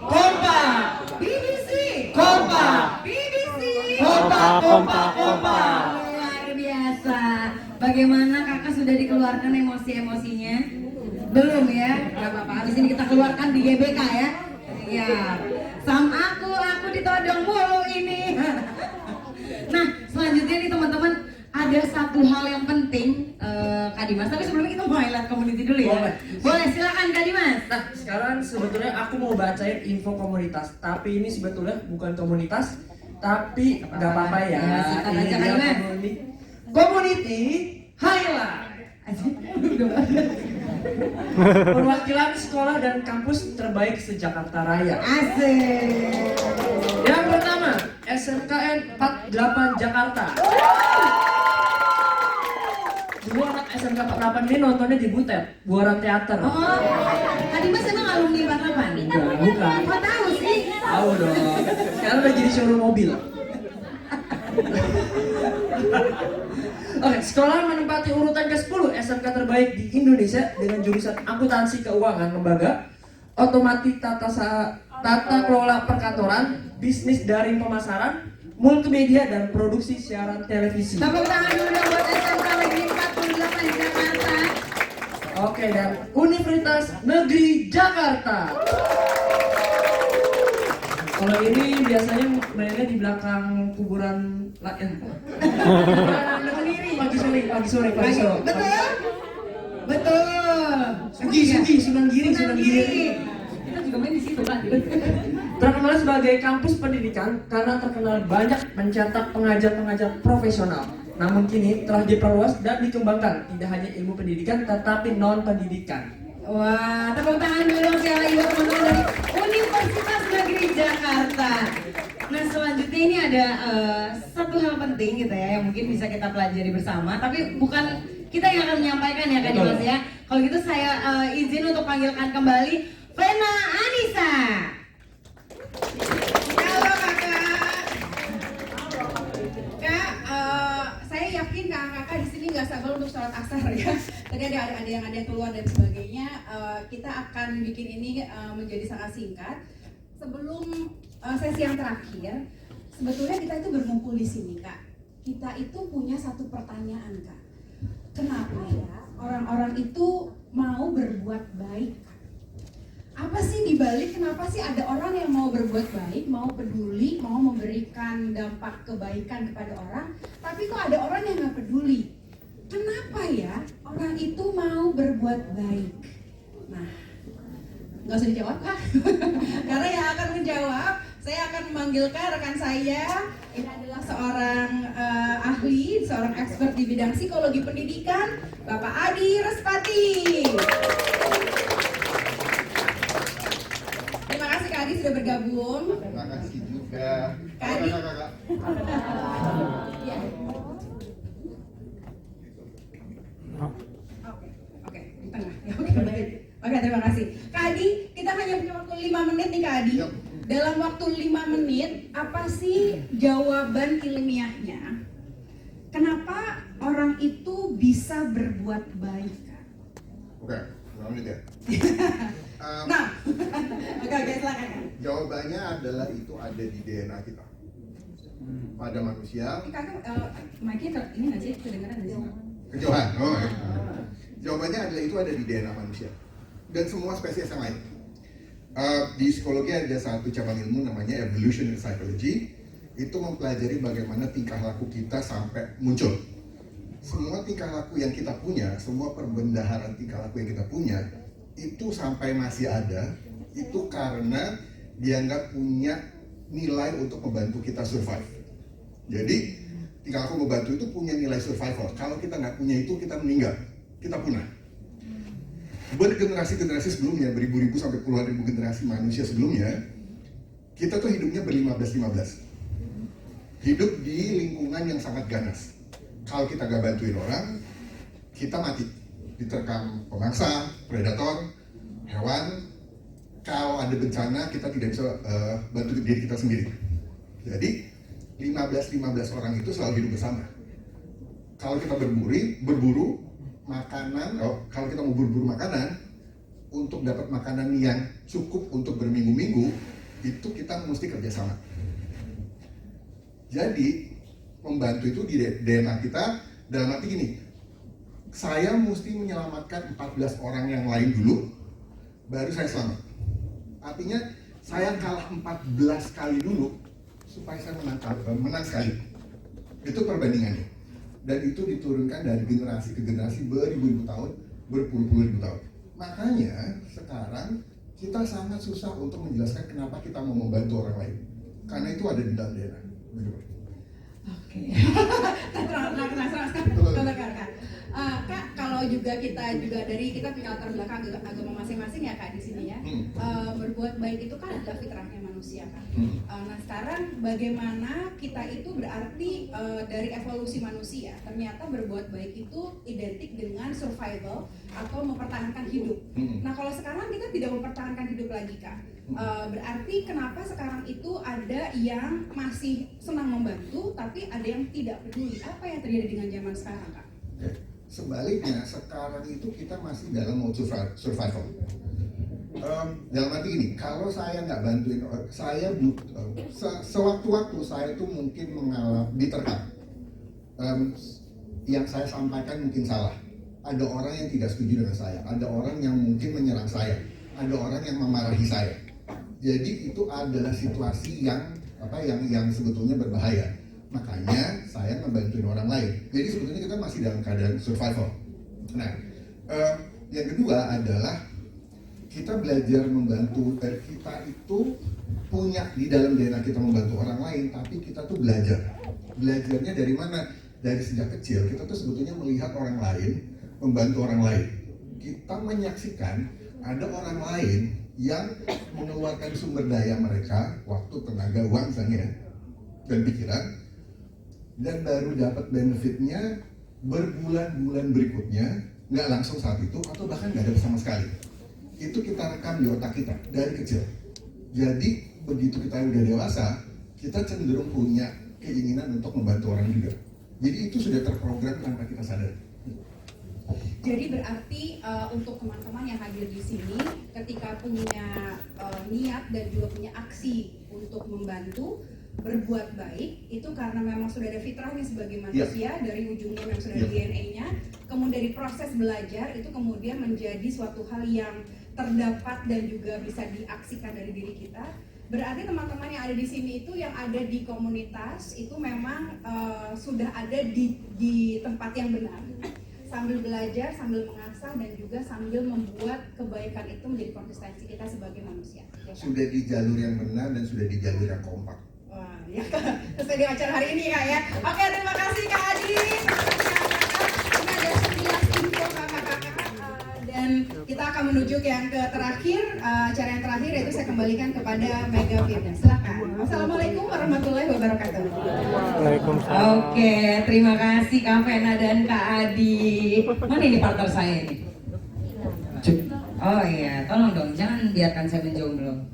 Kompak. BBC Kompak. BBC Kompak. Luar biasa. Bagaimana kakak sudah dikeluarkan emosi-emosinya? Belum ya? Gak apa-apa, habis ini kita keluarkan di GBK ya. Ya, aku ditodong mulu ini. Nah, selanjutnya nih teman-teman, ada satu hal yang penting Kak Dimas. Tapi sebelumnya kita mau highlight community dulu ya. Boleh silakan Kak Dimas. Nah, sekarang sebetulnya aku mau bacain info komunitas, tapi ini sebetulnya bukan komunitas, tapi nggak apa-apa ya. Ya, silakan Ini aja, dia Kak community highlight. Perwakilan sekolah dan kampus terbaik se-Jakarta Raya. Asik. Yang pertama, SMKN 48 Jakarta. Dua anak SMK 48 ini nontonnya di Butet, Buaran Teater. Oh, Kak Dimas emang alumni 48? Enggak, bukan. Kok tahu sih? Tahu dong. Sekarang udah jadi showroom mobil. Oke, sekolah menempati urutan ke-10 SMK terbaik di Indonesia dengan jurusan akuntansi keuangan lembaga, otomatik tata kelola perkantoran, bisnis daring pemasaran, multimedia dan produksi siaran televisi. Tepuk tangan dulu dong buat SMK Negeri 48 Jakarta. Oke, dan Universitas Negeri Jakarta. Kalau ini biasanya mainnya di belakang kuburan pagi sore. Betul? Betul. Sunan Giri. Kita juga main di situ kan. Terkenal sebagai kampus pendidikan karena terkenal banyak mencetak pengajar-pengajar profesional. namun kini telah diperluas dan dikembangkan tidak hanya ilmu pendidikan tetapi non pendidikan. Wah, tepuk tangan dulu dong sekali lagi buat teman-teman dari Universitas Negeri Jakarta. Nah selanjutnya ini ada satu hal penting gitu ya yang mungkin bisa kita pelajari bersama, tapi bukan kita yang akan menyampaikan ya Kak Dimas ya. Kalau gitu saya izin untuk panggilkan kembali Vena Anissa. Halo kakak. Kak, saya yakin kakak di sini nggak sabar untuk sholat asar ya. Tadi ada yang keluar dan sebagainya. Kita akan bikin ini menjadi sangat singkat. Sebelum sesi yang terakhir, sebetulnya kita itu berkumpul di sini kak. Kita itu punya satu pertanyaan kak. Kenapa ya orang-orang itu mau berbuat baik? Apa sih dibalik kenapa sih ada orang yang mau berbuat baik, mau peduli, mau memberikan dampak kebaikan kepada orang, tapi kok ada orang yang nggak peduli? Kenapa ya orang itu mau berbuat baik? Nah, nggak usah dijawab kak, karena yang akan menjawab saya akan memanggilkan rekan saya. Ini adalah seorang ahli, seorang expert di bidang psikologi pendidikan, Bapak Adi Respati. Terima kasih Kak Adi sudah bergabung. Terima kasih juga. Kak Adi. Kakak. Ya. Oh. Oke, di tengah. Ya, oke, baik. Oke, terima kasih. Kak Adi, kita hanya punya waktu 5 menit nih Kak Adi. Yap. Dalam waktu 5 menit, apa sih jawaban ilmiahnya? Kenapa orang itu bisa berbuat baik, Kak? Oke, 5 menit ya. Nah, oke, silakan Kak. Jawabannya adalah itu ada di DNA kita. Pada manusia, Kakak, mic-nya ini nggak sih? Kedengeran nggak sih? kejauhan. Oh, ya. Jawabannya adalah itu ada di DNA manusia dan semua spesies yang lain. Di psikologi ada satu cabang ilmu namanya evolutionary psychology. Itu mempelajari bagaimana tingkah laku kita sampai muncul. Semua tingkah laku yang kita punya, semua perbendaharaan tingkah laku yang kita punya, itu sampai masih ada, itu karena dianggap punya nilai untuk membantu kita survive. Jadi tingkah laku membantu itu punya nilai survival. Kalau kita nggak punya itu, kita meninggal, kita punah. Bergenerasi-generasi sebelumnya, beribu-ribu sampai puluhan ribu generasi manusia sebelumnya, kita tuh hidupnya ber-15-15. Hidup di lingkungan yang sangat ganas. Kalau kita gak bantuin orang, kita mati. Diterkam pemangsa, predator, hewan. Kalau ada bencana, kita tidak bisa bantu diri kita sendiri. Jadi, 15-15 orang itu selalu hidup bersama. Kalau kita berburu makanan, kalau kita mau buru-buru makanan, untuk dapat makanan yang cukup untuk berminggu-minggu, itu kita mesti kerjasama. Jadi, membantu itu di DNA kita, dalam arti gini, saya mesti menyelamatkan 14 orang yang lain dulu, baru saya selamat. Artinya, saya kalah 14 kali dulu, supaya saya menang sekali. Itu perbandingannya. Dan itu diturunkan dari generasi ke generasi beribu-ribu tahun, berpuluh-puluh ribu tahun. Makanya sekarang kita sangat susah untuk menjelaskan kenapa kita mau membantu orang lain. Karena itu ada di dalam DNA. Oke. Kak, kalau juga kita punya latar belakang agama masing-masing ya Kak di sini ya. Berbuat baik itu kan adalah fitrahnya manusia Kak. Nah sekarang bagaimana kita itu berarti dari evolusi manusia ternyata berbuat baik itu identik dengan survival atau mempertahankan hidup. Nah kalau sekarang kita tidak mempertahankan hidup lagi Kak. Berarti kenapa sekarang itu ada yang masih senang membantu tapi ada yang tidak peduli? Apa yang terjadi dengan zaman sekarang Kak? Sebaliknya sekarang itu kita masih dalam mode survival. Dalam arti gini, kalau saya nggak bantuin, saya sewaktu-waktu saya itu mungkin diterkam. Yang saya sampaikan mungkin salah. Ada orang yang tidak setuju dengan saya, ada orang yang mungkin menyerang saya, ada orang yang memarahi saya. Jadi itu adalah situasi yang sebetulnya berbahaya. Makanya saya ngebantuin orang lain. Jadi sebetulnya kita masih dalam keadaan survival. Nah, yang kedua adalah kita belajar membantu. Kita itu punya di dalam DNA kita membantu orang lain, tapi kita tuh belajar. Belajarnya dari mana? dari sejak kecil kita tuh sebetulnya melihat orang lain membantu orang lain. Kita menyaksikan ada orang lain yang mengeluarkan sumber daya mereka, waktu, tenaga, uang misalnya, dan pikiran, dan baru dapat benefitnya berbulan-bulan berikutnya, nggak langsung saat itu, atau bahkan nggak ada sama sekali. Itu kita rekam di otak kita dari kecil. Jadi begitu kita udah dewasa, kita cenderung punya keinginan untuk membantu orang juga. Jadi itu sudah terprogram tanpa kita sadar. Jadi berarti untuk teman-teman yang hadir di sini, ketika punya niat dan juga punya aksi untuk membantu, berbuat baik, itu karena memang sudah ada fitrahnya sebagai manusia, dari ujungnya memang sudah ada DNA-nya, kemudian dari proses belajar itu kemudian menjadi suatu hal yang terdapat dan juga bisa diaksikan dari diri kita. Berarti teman-teman yang ada di sini itu yang ada di komunitas itu memang sudah ada di tempat yang benar, sambil belajar, sambil mengasah, dan juga sambil membuat kebaikan itu menjadi konsistensi kita sebagai manusia. Ya, kan? Sudah di jalur yang benar dan sudah di jalur yang kompak. Wah, ya sesuai dengan acara hari ini Kak ya. Oke, terima kasih Kak Adi. Ini ada 11 info kakak-kakak dan kita akan menuju ke yang terakhir, acara yang terakhir yaitu saya kembalikan kepada Mega Firda. Silakan. Assalamualaikum warahmatullahi wabarakatuh. Waalaikumsalam. Oke, terima kasih Kak Vena dan Kak Adi. Mana ini partner saya ini? Oh iya, tolong dong, jangan biarkan saya menjomblo.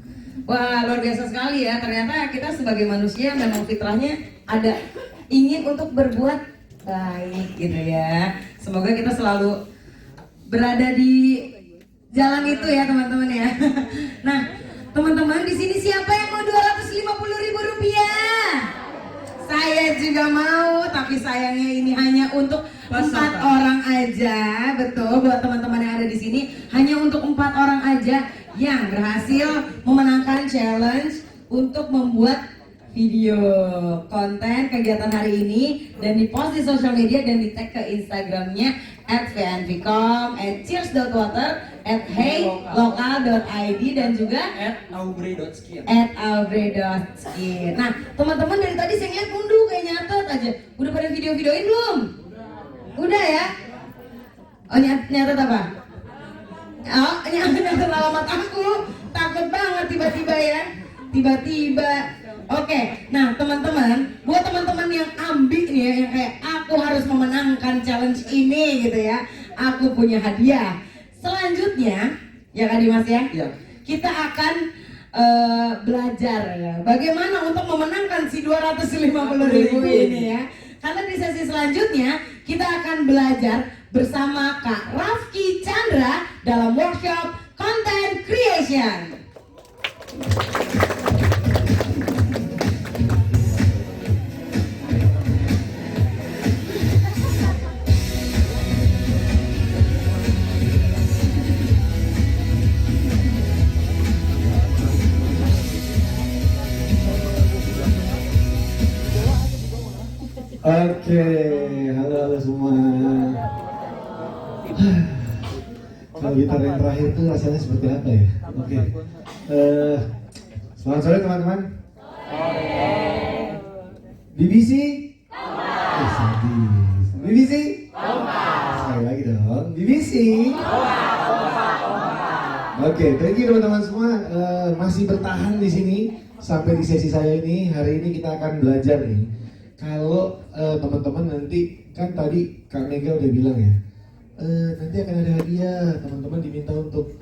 Wah, luar biasa sekali ya. Ternyata kita sebagai manusia memang fitrahnya ada ingin untuk berbuat baik gitu ya. Semoga kita selalu berada di jalan itu ya teman-teman ya. Nah, teman-teman di sini siapa yang mau 250.000 rupiah? Saya juga mau, tapi sayangnya ini hanya untuk 4 orang aja. Betul, buat teman-teman yang ada di sini hanya untuk 4 orang aja yang berhasil memenangkan challenge untuk membuat video konten kegiatan hari ini dan dipost di sosial media dan di tag ke Instagramnya @vnvcom, @cheers.water, @heylokal.id dan juga @aubrey.skin. @aubrey.skin. Nah, teman-teman dari tadi saya lihat mundur kayak nyatet aja. Udah pada video-videoin belum? Udah ya? Oh, nyatet apa? Oh, nyatet alamat aku. Takut banget tiba-tiba ya. Tiba-tiba. Oke, nah teman-teman, buat teman-teman yang ambi nih ya, yang kayak aku harus memenangkan challenge ini gitu ya, aku punya hadiah. Selanjutnya, ya kan Dimas ya, kita akan belajar ya, bagaimana untuk memenangkan si 250.000 ini ya. Karena di sesi selanjutnya kita akan belajar bersama Kak Rafki Chandra dalam workshop Content Creation. Oke, halo semua. Kalau gitar yang terakhir itu rasanya seperti apa ya? Oke. Selamat sore teman-teman. BBC? Sadis. BBC? Sekali lagi dong. BBC? Oke, thank you teman-teman semua. Masih bertahan di sini sampai di sesi saya ini. Hari ini kita akan belajar nih. Kalau teman-teman nanti kan tadi Kak Mega udah bilang ya, nanti akan ada hadiah, teman-teman diminta untuk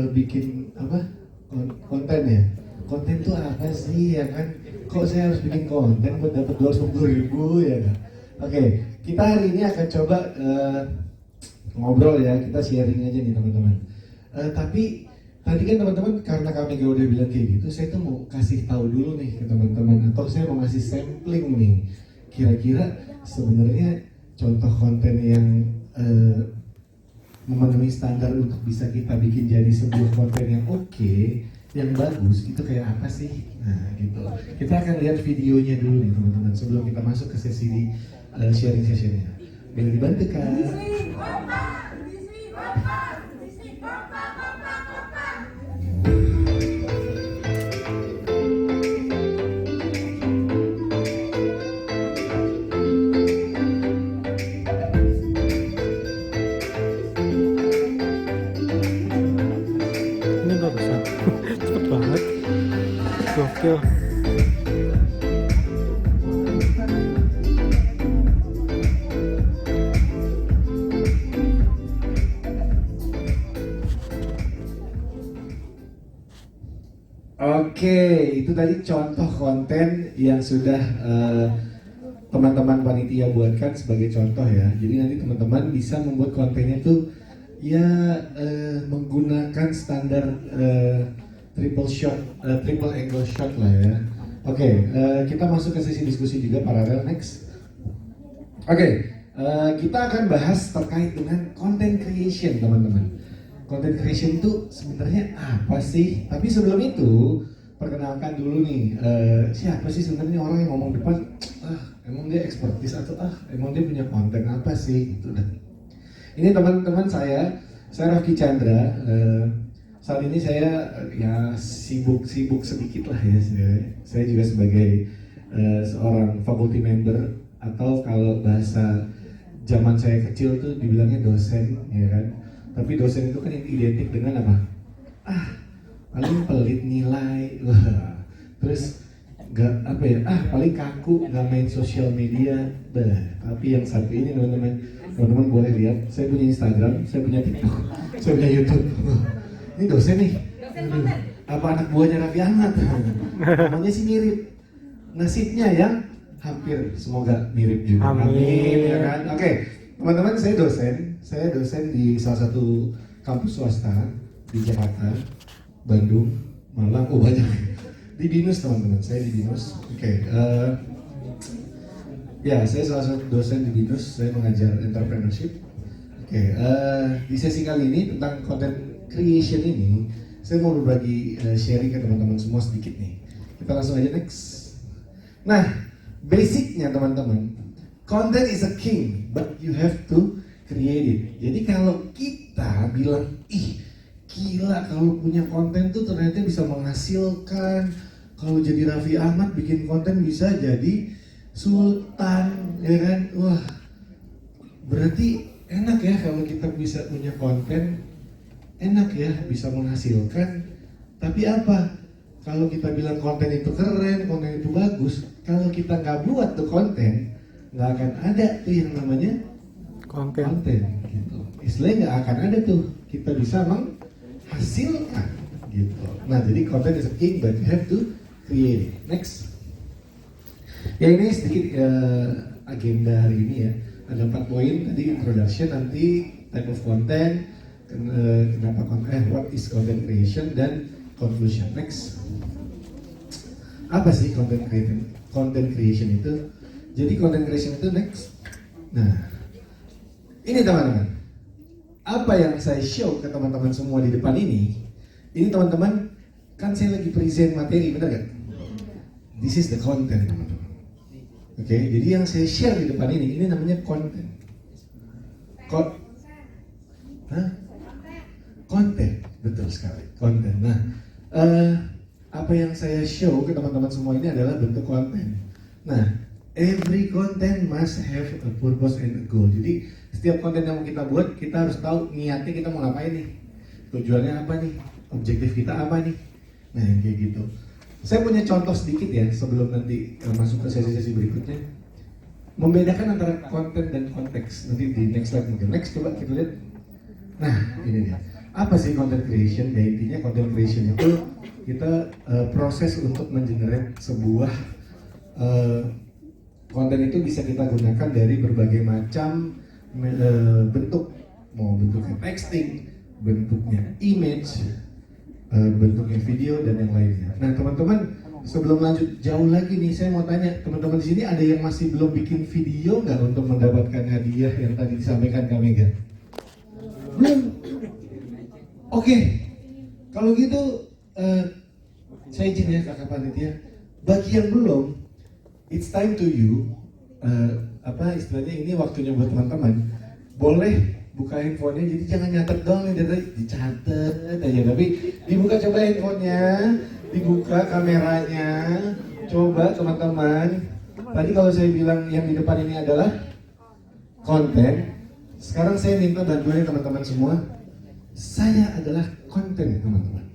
bikin apa konten ya. Konten tuh apa sih ya kan? Kok saya harus bikin konten buat dapat 250.000 ya kan? Oke, kita hari ini akan coba ngobrol ya, kita sharing aja nih teman-teman. Tapi tadi kan teman-teman karena Kak Mega udah bilang kayak gitu, saya tuh mau kasih tahu dulu nih ke teman-teman, atau saya mau ngasih sampling nih. Kira-kira sebenarnya contoh konten yang memenuhi standar untuk bisa kita bikin jadi sebuah konten yang oke, yang bagus, itu kayak apa sih? Nah gitu. Kita akan lihat videonya dulu nih teman-teman sebelum kita masuk ke sesi sharing sessionnya. Boleh dibantu kan? Thank you. Oke, itu tadi contoh konten yang sudah teman-teman panitia buatkan sebagai contoh ya. Jadi nanti teman-teman bisa membuat kontennya tuh ya menggunakan standar triple angle shot lah ya. Oke, kita masuk ke sesi diskusi juga paralel next. Oke, kita akan bahas terkait dengan content creation teman-teman. Content creation itu sebenarnya apa sih? Tapi sebelum itu perkenalkan dulu nih siapa sih sebenarnya orang yang ngomong depan? Emang dia expertise atau emang dia punya konten apa sih? Gitu dah. Ini teman-teman saya Rafki Chandra. Saat ini saya ya sibuk sedikit lah ya. Saya juga sebagai seorang faculty member atau kalau bahasa zaman saya kecil tuh dibilangnya dosen, ya kan? Tapi dosen itu kan identik dengan apa? Paling pelit nilai, terus nggak apa ya? Paling kaku, nggak main sosial media. Tapi yang satu ini teman-teman boleh lihat. Saya punya Instagram, saya punya TikTok, saya punya YouTube. Ini dosen nih. Dosen konten. Apa anak buahnya Raffi Ahmad? Namanya sih mirip. Nasibnya yang hampir semoga mirip juga. Amin ya kan? Oke, teman-teman saya dosen di salah satu kampus swasta di Jakarta, Bandung, Malang, banyak. Di BINUS teman-teman, saya di BINUS. Oke, ya saya salah satu dosen di BINUS, saya mengajar entrepreneurship. Oke, di sesi kali ini tentang content creation ini, saya mau berbagi sharing ke teman-teman semua sedikit nih. Kita langsung aja next. Nah, basicnya teman-teman, content is a king, but you have to create it. Jadi kalau kita bilang, gila kalau punya konten tuh ternyata bisa menghasilkan. Kalau jadi Raffi Ahmad bikin konten bisa jadi sultan, ya kan? Wah, berarti enak ya kalau kita bisa punya konten, enak ya bisa menghasilkan. Tapi apa? Kalau kita bilang konten itu keren, konten itu bagus, kalau kita nggak buat tuh konten, nggak akan ada tuh yang namanya konten gitu. Istilahnya nggak akan ada tuh kita bisa menghasilkan gitu. Nah jadi konten is a king but you have to create it. Next. Ya ini sedikit agenda hari ini ya. Ada 4 poin tadi introduction, nanti type of content, kenapa content, what is content creation, dan conclusion. Next. Apa sih content creation itu? Jadi content creation itu next. Nah, ini teman-teman. Apa yang saya show ke teman-teman semua di depan ini teman-teman kan saya lagi present materi, benar gak? This is the content teman-teman. Oke, jadi yang saya share di depan ini namanya konten. Konten, betul sekali, konten. Nah, apa yang saya show ke teman-teman semua ini adalah bentuk konten. Nah, every content must have a purpose and a goal. Jadi setiap konten yang mau kita buat, kita harus tahu niatnya kita mau ngapain nih, tujuannya apa nih, objektif kita apa nih. Nah, yang kayak gitu. Saya punya contoh sedikit ya sebelum nanti masuk ke sesi-sesi berikutnya. Membedakan antara konten dan konteks. Nanti di next slide mungkin. Next coba kita lihat. Nah, ini dia. Apa sih content creation? Ya intinya content creation itu kita proses untuk mengenerate sebuah konten itu bisa kita gunakan dari berbagai macam bentuk. Mau bentuknya texting, bentuknya image, bentuknya video dan yang lainnya. Nah teman-teman, sebelum lanjut jauh lagi nih, saya mau tanya teman-teman di sini ada yang masih belum bikin video nggak untuk mendapatkan hadiah yang tadi disampaikan Kak Mega? Belum. Oke, kalau gitu saya izin ya kakak panitia. Bagi yang belum, it's time to you. Apa istilahnya ini waktunya buat teman-teman. Boleh buka handphonenya, jadi jangan nyatet dong ya, dicatat aja, tapi dibuka coba handphonenya, dibuka kameranya, coba teman-teman. Tadi kalau saya bilang yang di depan ini adalah konten, sekarang saya minta bantuannya teman-teman semua. Saya adalah konten teman-teman.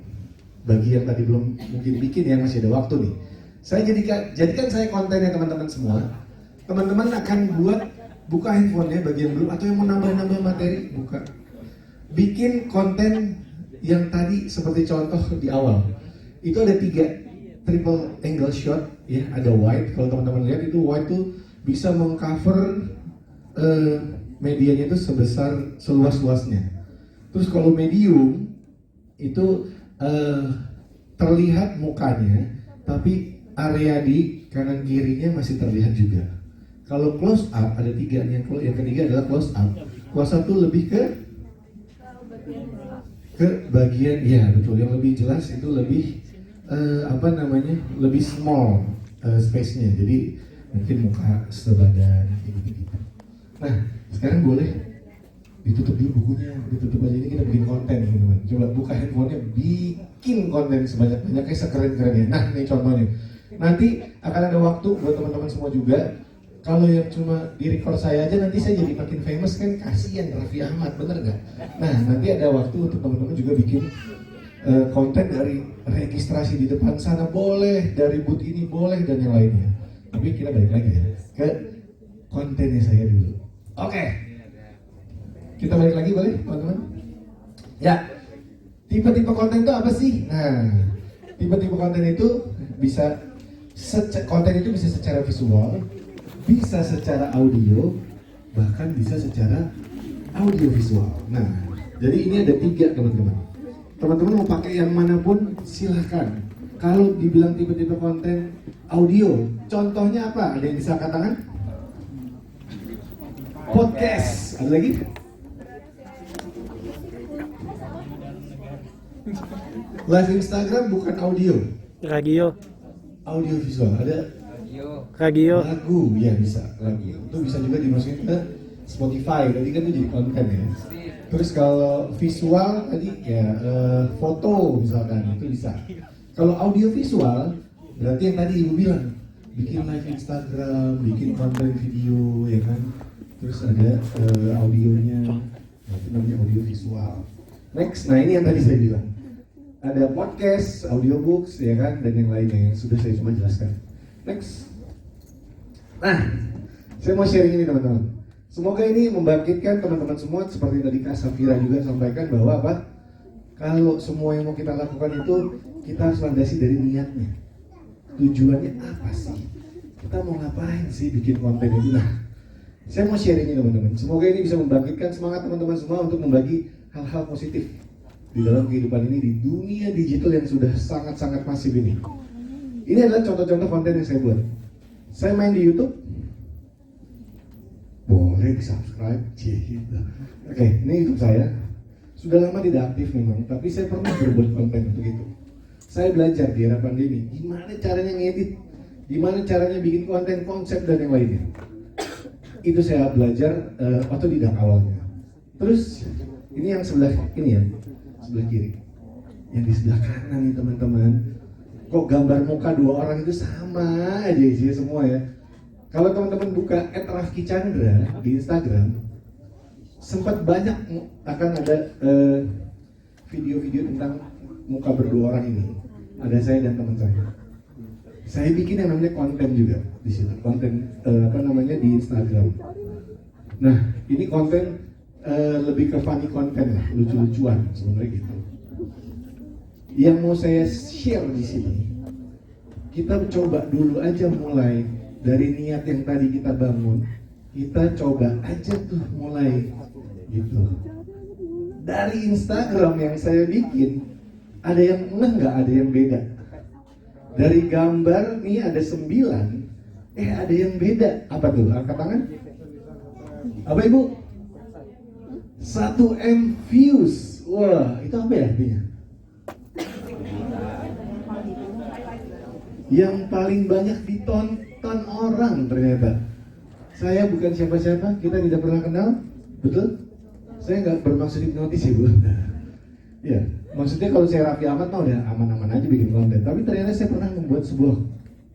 bagi yang tadi belum mungkin bikin yang masih ada waktu nih. Saya jadikan saya kontennya teman-teman semua. Teman-teman akan buka handphonenya bagi yang belum atau yang mau nambah-nambah materi, buka. Bikin konten yang tadi seperti contoh di awal. Itu ada 3 triple angle shot ya, ada wide. Kalau teman-teman lihat itu wide tuh bisa mengcover medianya itu sebesar seluas-luasnya. Terus kalau medium itu terlihat mukanya, tapi area di kanan kirinya masih terlihat juga. Kalau close up ada 3, yang ketiga adalah close up. Close up tuh lebih ke bagian, ya betul, yang lebih jelas itu lebih lebih small space-nya. Jadi mungkin muka sebadan gitu. Nah, sekarang boleh ditutup dulu bukunya, ditutup aja, ini kita bikin konten teman-teman. Coba buka handphonenya, bikin konten sebanyak-banyaknya, sekeren-kerennya. Nah, ini contohnya. Nanti akan ada waktu buat teman-teman semua juga. Kalau yang cuma di record saya aja, nanti saya jadi makin famous kan, kasihan Raffi Ahmad, bener gak? Nah, nanti ada waktu untuk teman-teman juga bikin konten dari registrasi di depan sana boleh, dari booth ini boleh, dan yang lainnya. Tapi kita balik lagi ya ke kontennya saya dulu. Oke. Kita balik lagi boleh teman-teman? Ya, tipe-tipe konten itu apa sih? Nah, tipe-tipe konten itu bisa konten itu bisa secara visual, bisa secara audio, bahkan bisa secara audio visual. Nah, jadi ini ada 3 teman-teman. Teman-teman mau pakai yang manapun silahkan. Kalau dibilang tipe-tipe konten audio, contohnya apa? Ada yang bisa angkat tangan? Podcast. Ada lagi? Live Instagram bukan audio. Radio. Audio visual. Ada Radio. lagu, ya bisa lagu. Itu bisa juga dimasukin ke Spotify. Tadi kan itu jadi konten ya. Terus kalau visual tadi ya foto misalkan itu bisa. Kalau audio visual berarti yang tadi ibu bilang, bikin live Instagram, bikin konten video ya kan. Terus ada audionya, itu namanya audio visual. Next, nah ini yang tadi saya bilang. Ada podcast, audiobooks ya kan, dan yang lainnya yang sudah saya cuma jelaskan. Next. Nah, saya mau sharing ini teman-teman. Semoga ini membangkitkan teman-teman semua, seperti tadi Kak Safira juga sampaikan bahwa apa? Kalau semua yang mau kita lakukan itu kita harus landasi dari niatnya. Tujuannya apa sih? Kita mau ngapain sih bikin konten ini? Nah, saya mau sharing ini teman-teman. Semoga ini bisa membangkitkan semangat teman-teman semua untuk membagi hal-hal positif di dalam kehidupan ini di dunia digital yang sudah sangat-sangat masif ini. Ini adalah contoh-contoh konten yang saya buat. Saya main di YouTube, boleh di subscribe, gitu. Oke, ini YouTube saya. Sudah lama tidak aktif memang, tapi saya pernah berbuat konten untuk itu. Saya belajar di era pandemi, gimana caranya ngedit, gimana caranya bikin konten, konsep dan yang lainnya. Itu saya belajar otodidak awalnya. Terus ini yang sebelah ini ya, sebelah kiri. Yang di sebelah kanan nih teman-teman. Kok gambar muka 2 orang itu sama aja isinya semua ya. Kalau teman-teman buka @rafki_chandra di Instagram, sempat banyak akan ada video-video tentang muka berdua orang ini. Ada saya dan teman saya. Saya bikin yang namanya konten juga di situ, konten di Instagram. Nah, ini konten lebih ke funny konten lah, lucu-lucuan sebenarnya gitu. Yang mau saya share di sini, kita coba dulu aja mulai dari niat yang tadi kita bangun. Kita coba aja tuh mulai gitu. Dari Instagram yang saya bikin, ada yang nggak, ada yang beda. Dari gambar nih ada 9, ada yang beda. Apa tuh? Angkat tangan. Apa ibu? 1M views. Wah, itu apa ya artinya? Yang paling banyak ditonton orang ternyata. Saya bukan siapa-siapa, kita tidak pernah kenal, betul? Saya nggak bermaksud hipnotis ya bu. Ya, maksudnya kalau saya Raffi Ahmad mah udah aman-aman aja bikin konten. Tapi ternyata saya pernah membuat sebuah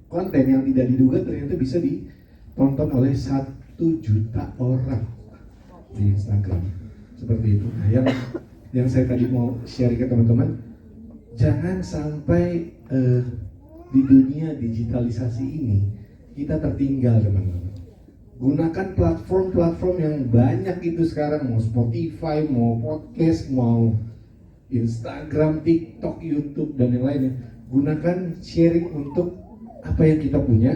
konten yang tidak diduga ternyata bisa ditonton oleh 1 juta orang di Instagram. Seperti itu. Nah, yang saya tadi mau share ke teman-teman, jangan sampai di dunia digitalisasi ini kita tertinggal, teman-teman. Gunakan platform-platform yang banyak itu sekarang, mau Spotify, mau podcast, mau Instagram, TikTok, YouTube, dan yang lainnya. Gunakan sharing untuk apa yang kita punya,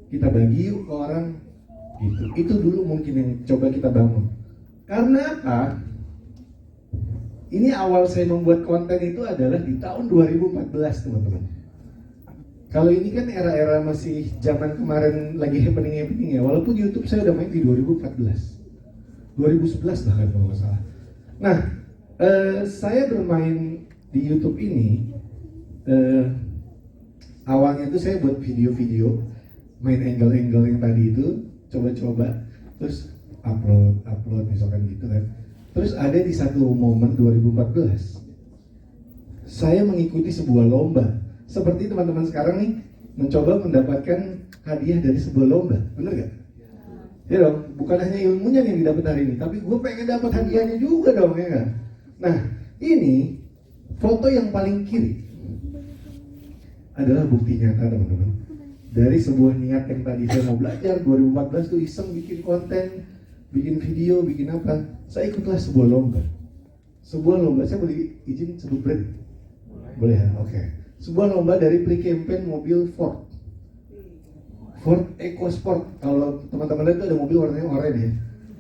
kita bagi yuk ke orang gitu. Itu dulu mungkin yang coba kita bangun. Karena apa? Ini awal saya membuat konten itu adalah di tahun 2014, teman-teman. Kalau ini kan era-era masih zaman kemarin lagi happening ya. Walaupun YouTube saya udah main di 2014, 2011 bahkan kalau nggak salah. Nah, saya bermain di YouTube ini awalnya itu saya buat video-video, main angle-angle yang tadi itu, coba-coba, terus upload misalkan gitu kan. Terus ada di satu momen 2014, saya mengikuti sebuah lomba. Seperti teman-teman sekarang nih mencoba mendapatkan hadiah dari sebuah lomba, bener gak? Ya dong, bukan hanya ilmunya yang didapat hari ini, tapi gue pengen dapat hadiahnya juga dong, ya kan? Nah, ini foto yang paling kiri adalah bukti nyata, teman-teman, dari sebuah niat yang tadi saya mau belajar 2014 tuh iseng bikin konten, bikin video, bikin apa. Saya ikutlah sebuah lomba. Saya boleh izin sebut brand? Boleh ya? Oke. Sebuah lomba dari pre-campaign mobil Ford EcoSport. Kalau teman-teman lihat tuh ada mobil warnanya oranye ya.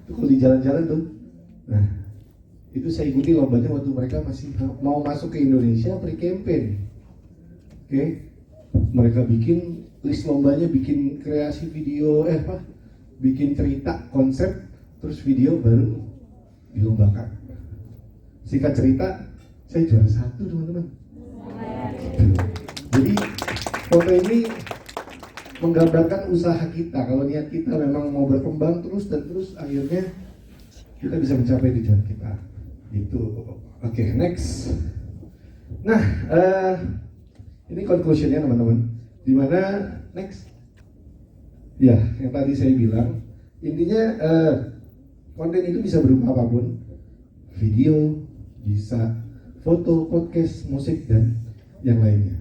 Itu kalau di jalan-jalan tuh. Nah, itu saya ikuti lombanya waktu mereka masih mau masuk ke Indonesia pre-campaign. Oke. Mereka bikin list lombanya, bikin kreasi video, bikin cerita, konsep, terus video baru dilombakan. Singkat cerita, saya juara 1, teman-teman. Jadi foto ini menggambarkan usaha kita. Kalau niat kita memang mau berkembang terus dan terus, akhirnya kita bisa mencapai tujuan kita. Itu. Oke, next. Nah, ini conclusionnya, teman-teman. Dimana next? Ya, yang tadi saya bilang, intinya konten itu bisa berupa apapun, video, bisa foto, podcast, musik, dan yang lainnya.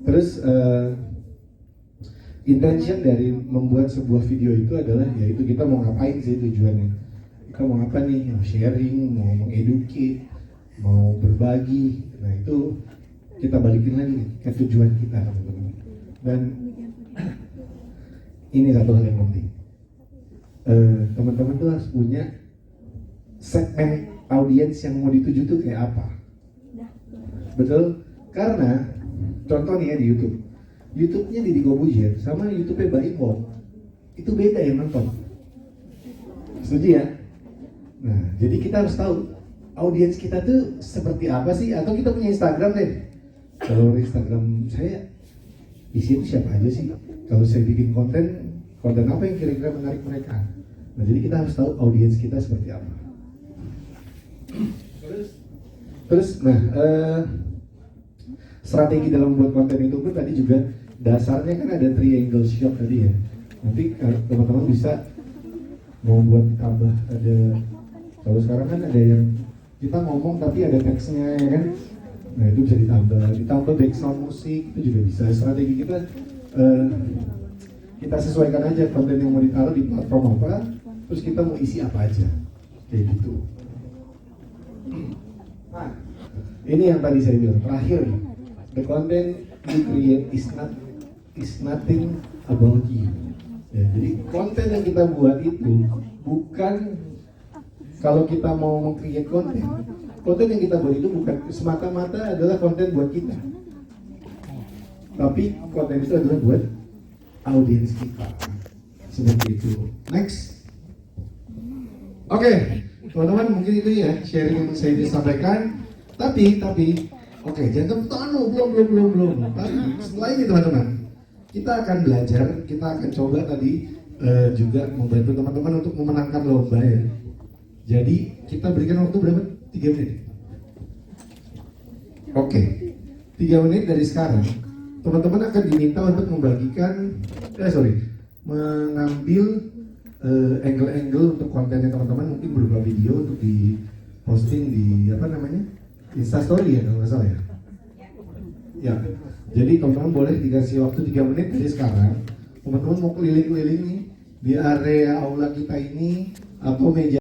Terus intention dari membuat sebuah video itu adalah yaitu kita mau ngapain sih tujuannya. Kita mau apa nih? Mau sharing, mau mengeducate, mau berbagi. Nah itu kita balikin lagi ke tujuan kita, teman-teman. Dan ini satu hal yang penting. Teman-teman tuh harus punya segmen audiens yang mau dituju tuh kayak apa. Betul? Karena contoh nih ya di YouTube, YouTube-nya Deddy Corbuzier sama YouTube-nya Baim Wong itu beda yang nonton. Setuju ya? Nah, jadi kita harus tahu audiens kita tuh seperti apa sih. Atau kita punya Instagram deh. Kalau Instagram saya isi itu siapa aja sih? Kalau saya bikin konten apa yang kira-kira menarik mereka? Nah, jadi kita harus tahu audiens kita seperti apa. Terus, nah, strategi dalam membuat konten itu pun tadi juga dasarnya kan ada triangle shot tadi ya. Nanti teman-teman bisa mau buat tambah ada, kalau sekarang kan ada yang kita ngomong tapi ada teksnya ya kan. Nah itu bisa ditambah background musik itu juga bisa. Strategi kita kita sesuaikan aja konten yang mau ditaruh di platform apa, terus kita mau isi apa aja kayak gitu. Nah, ini yang tadi saya bilang terakhir, the content you create is nothing about you. Ya, jadi konten yang kita buat itu bukan, kalau kita mau meng-create konten yang kita buat itu bukan semata-mata adalah konten buat kita, tapi konten itu adalah buat audiens kita. Seperti itu. Next. Oke, teman-teman, mungkin itu ya sharing yang saya disampaikan. Tapi oke, jangan tepuk tangan belum. Tapi setelah ini teman-teman, kita akan belajar, kita akan coba tadi juga membantu teman-teman untuk memenangkan lomba ya. Jadi kita berikan waktu berapa? 3 menit. Oke, 3 menit dari sekarang teman-teman akan diminta untuk membagikan, mengambil angle-angle untuk kontennya teman-teman, mungkin berupa video untuk di posting di Instastory ya kalau nggak salah ya. Ya, jadi teman-teman boleh dikasih waktu 3 menit dari sekarang. Teman-teman mau keliling-keliling nih di area aula kita ini atau meja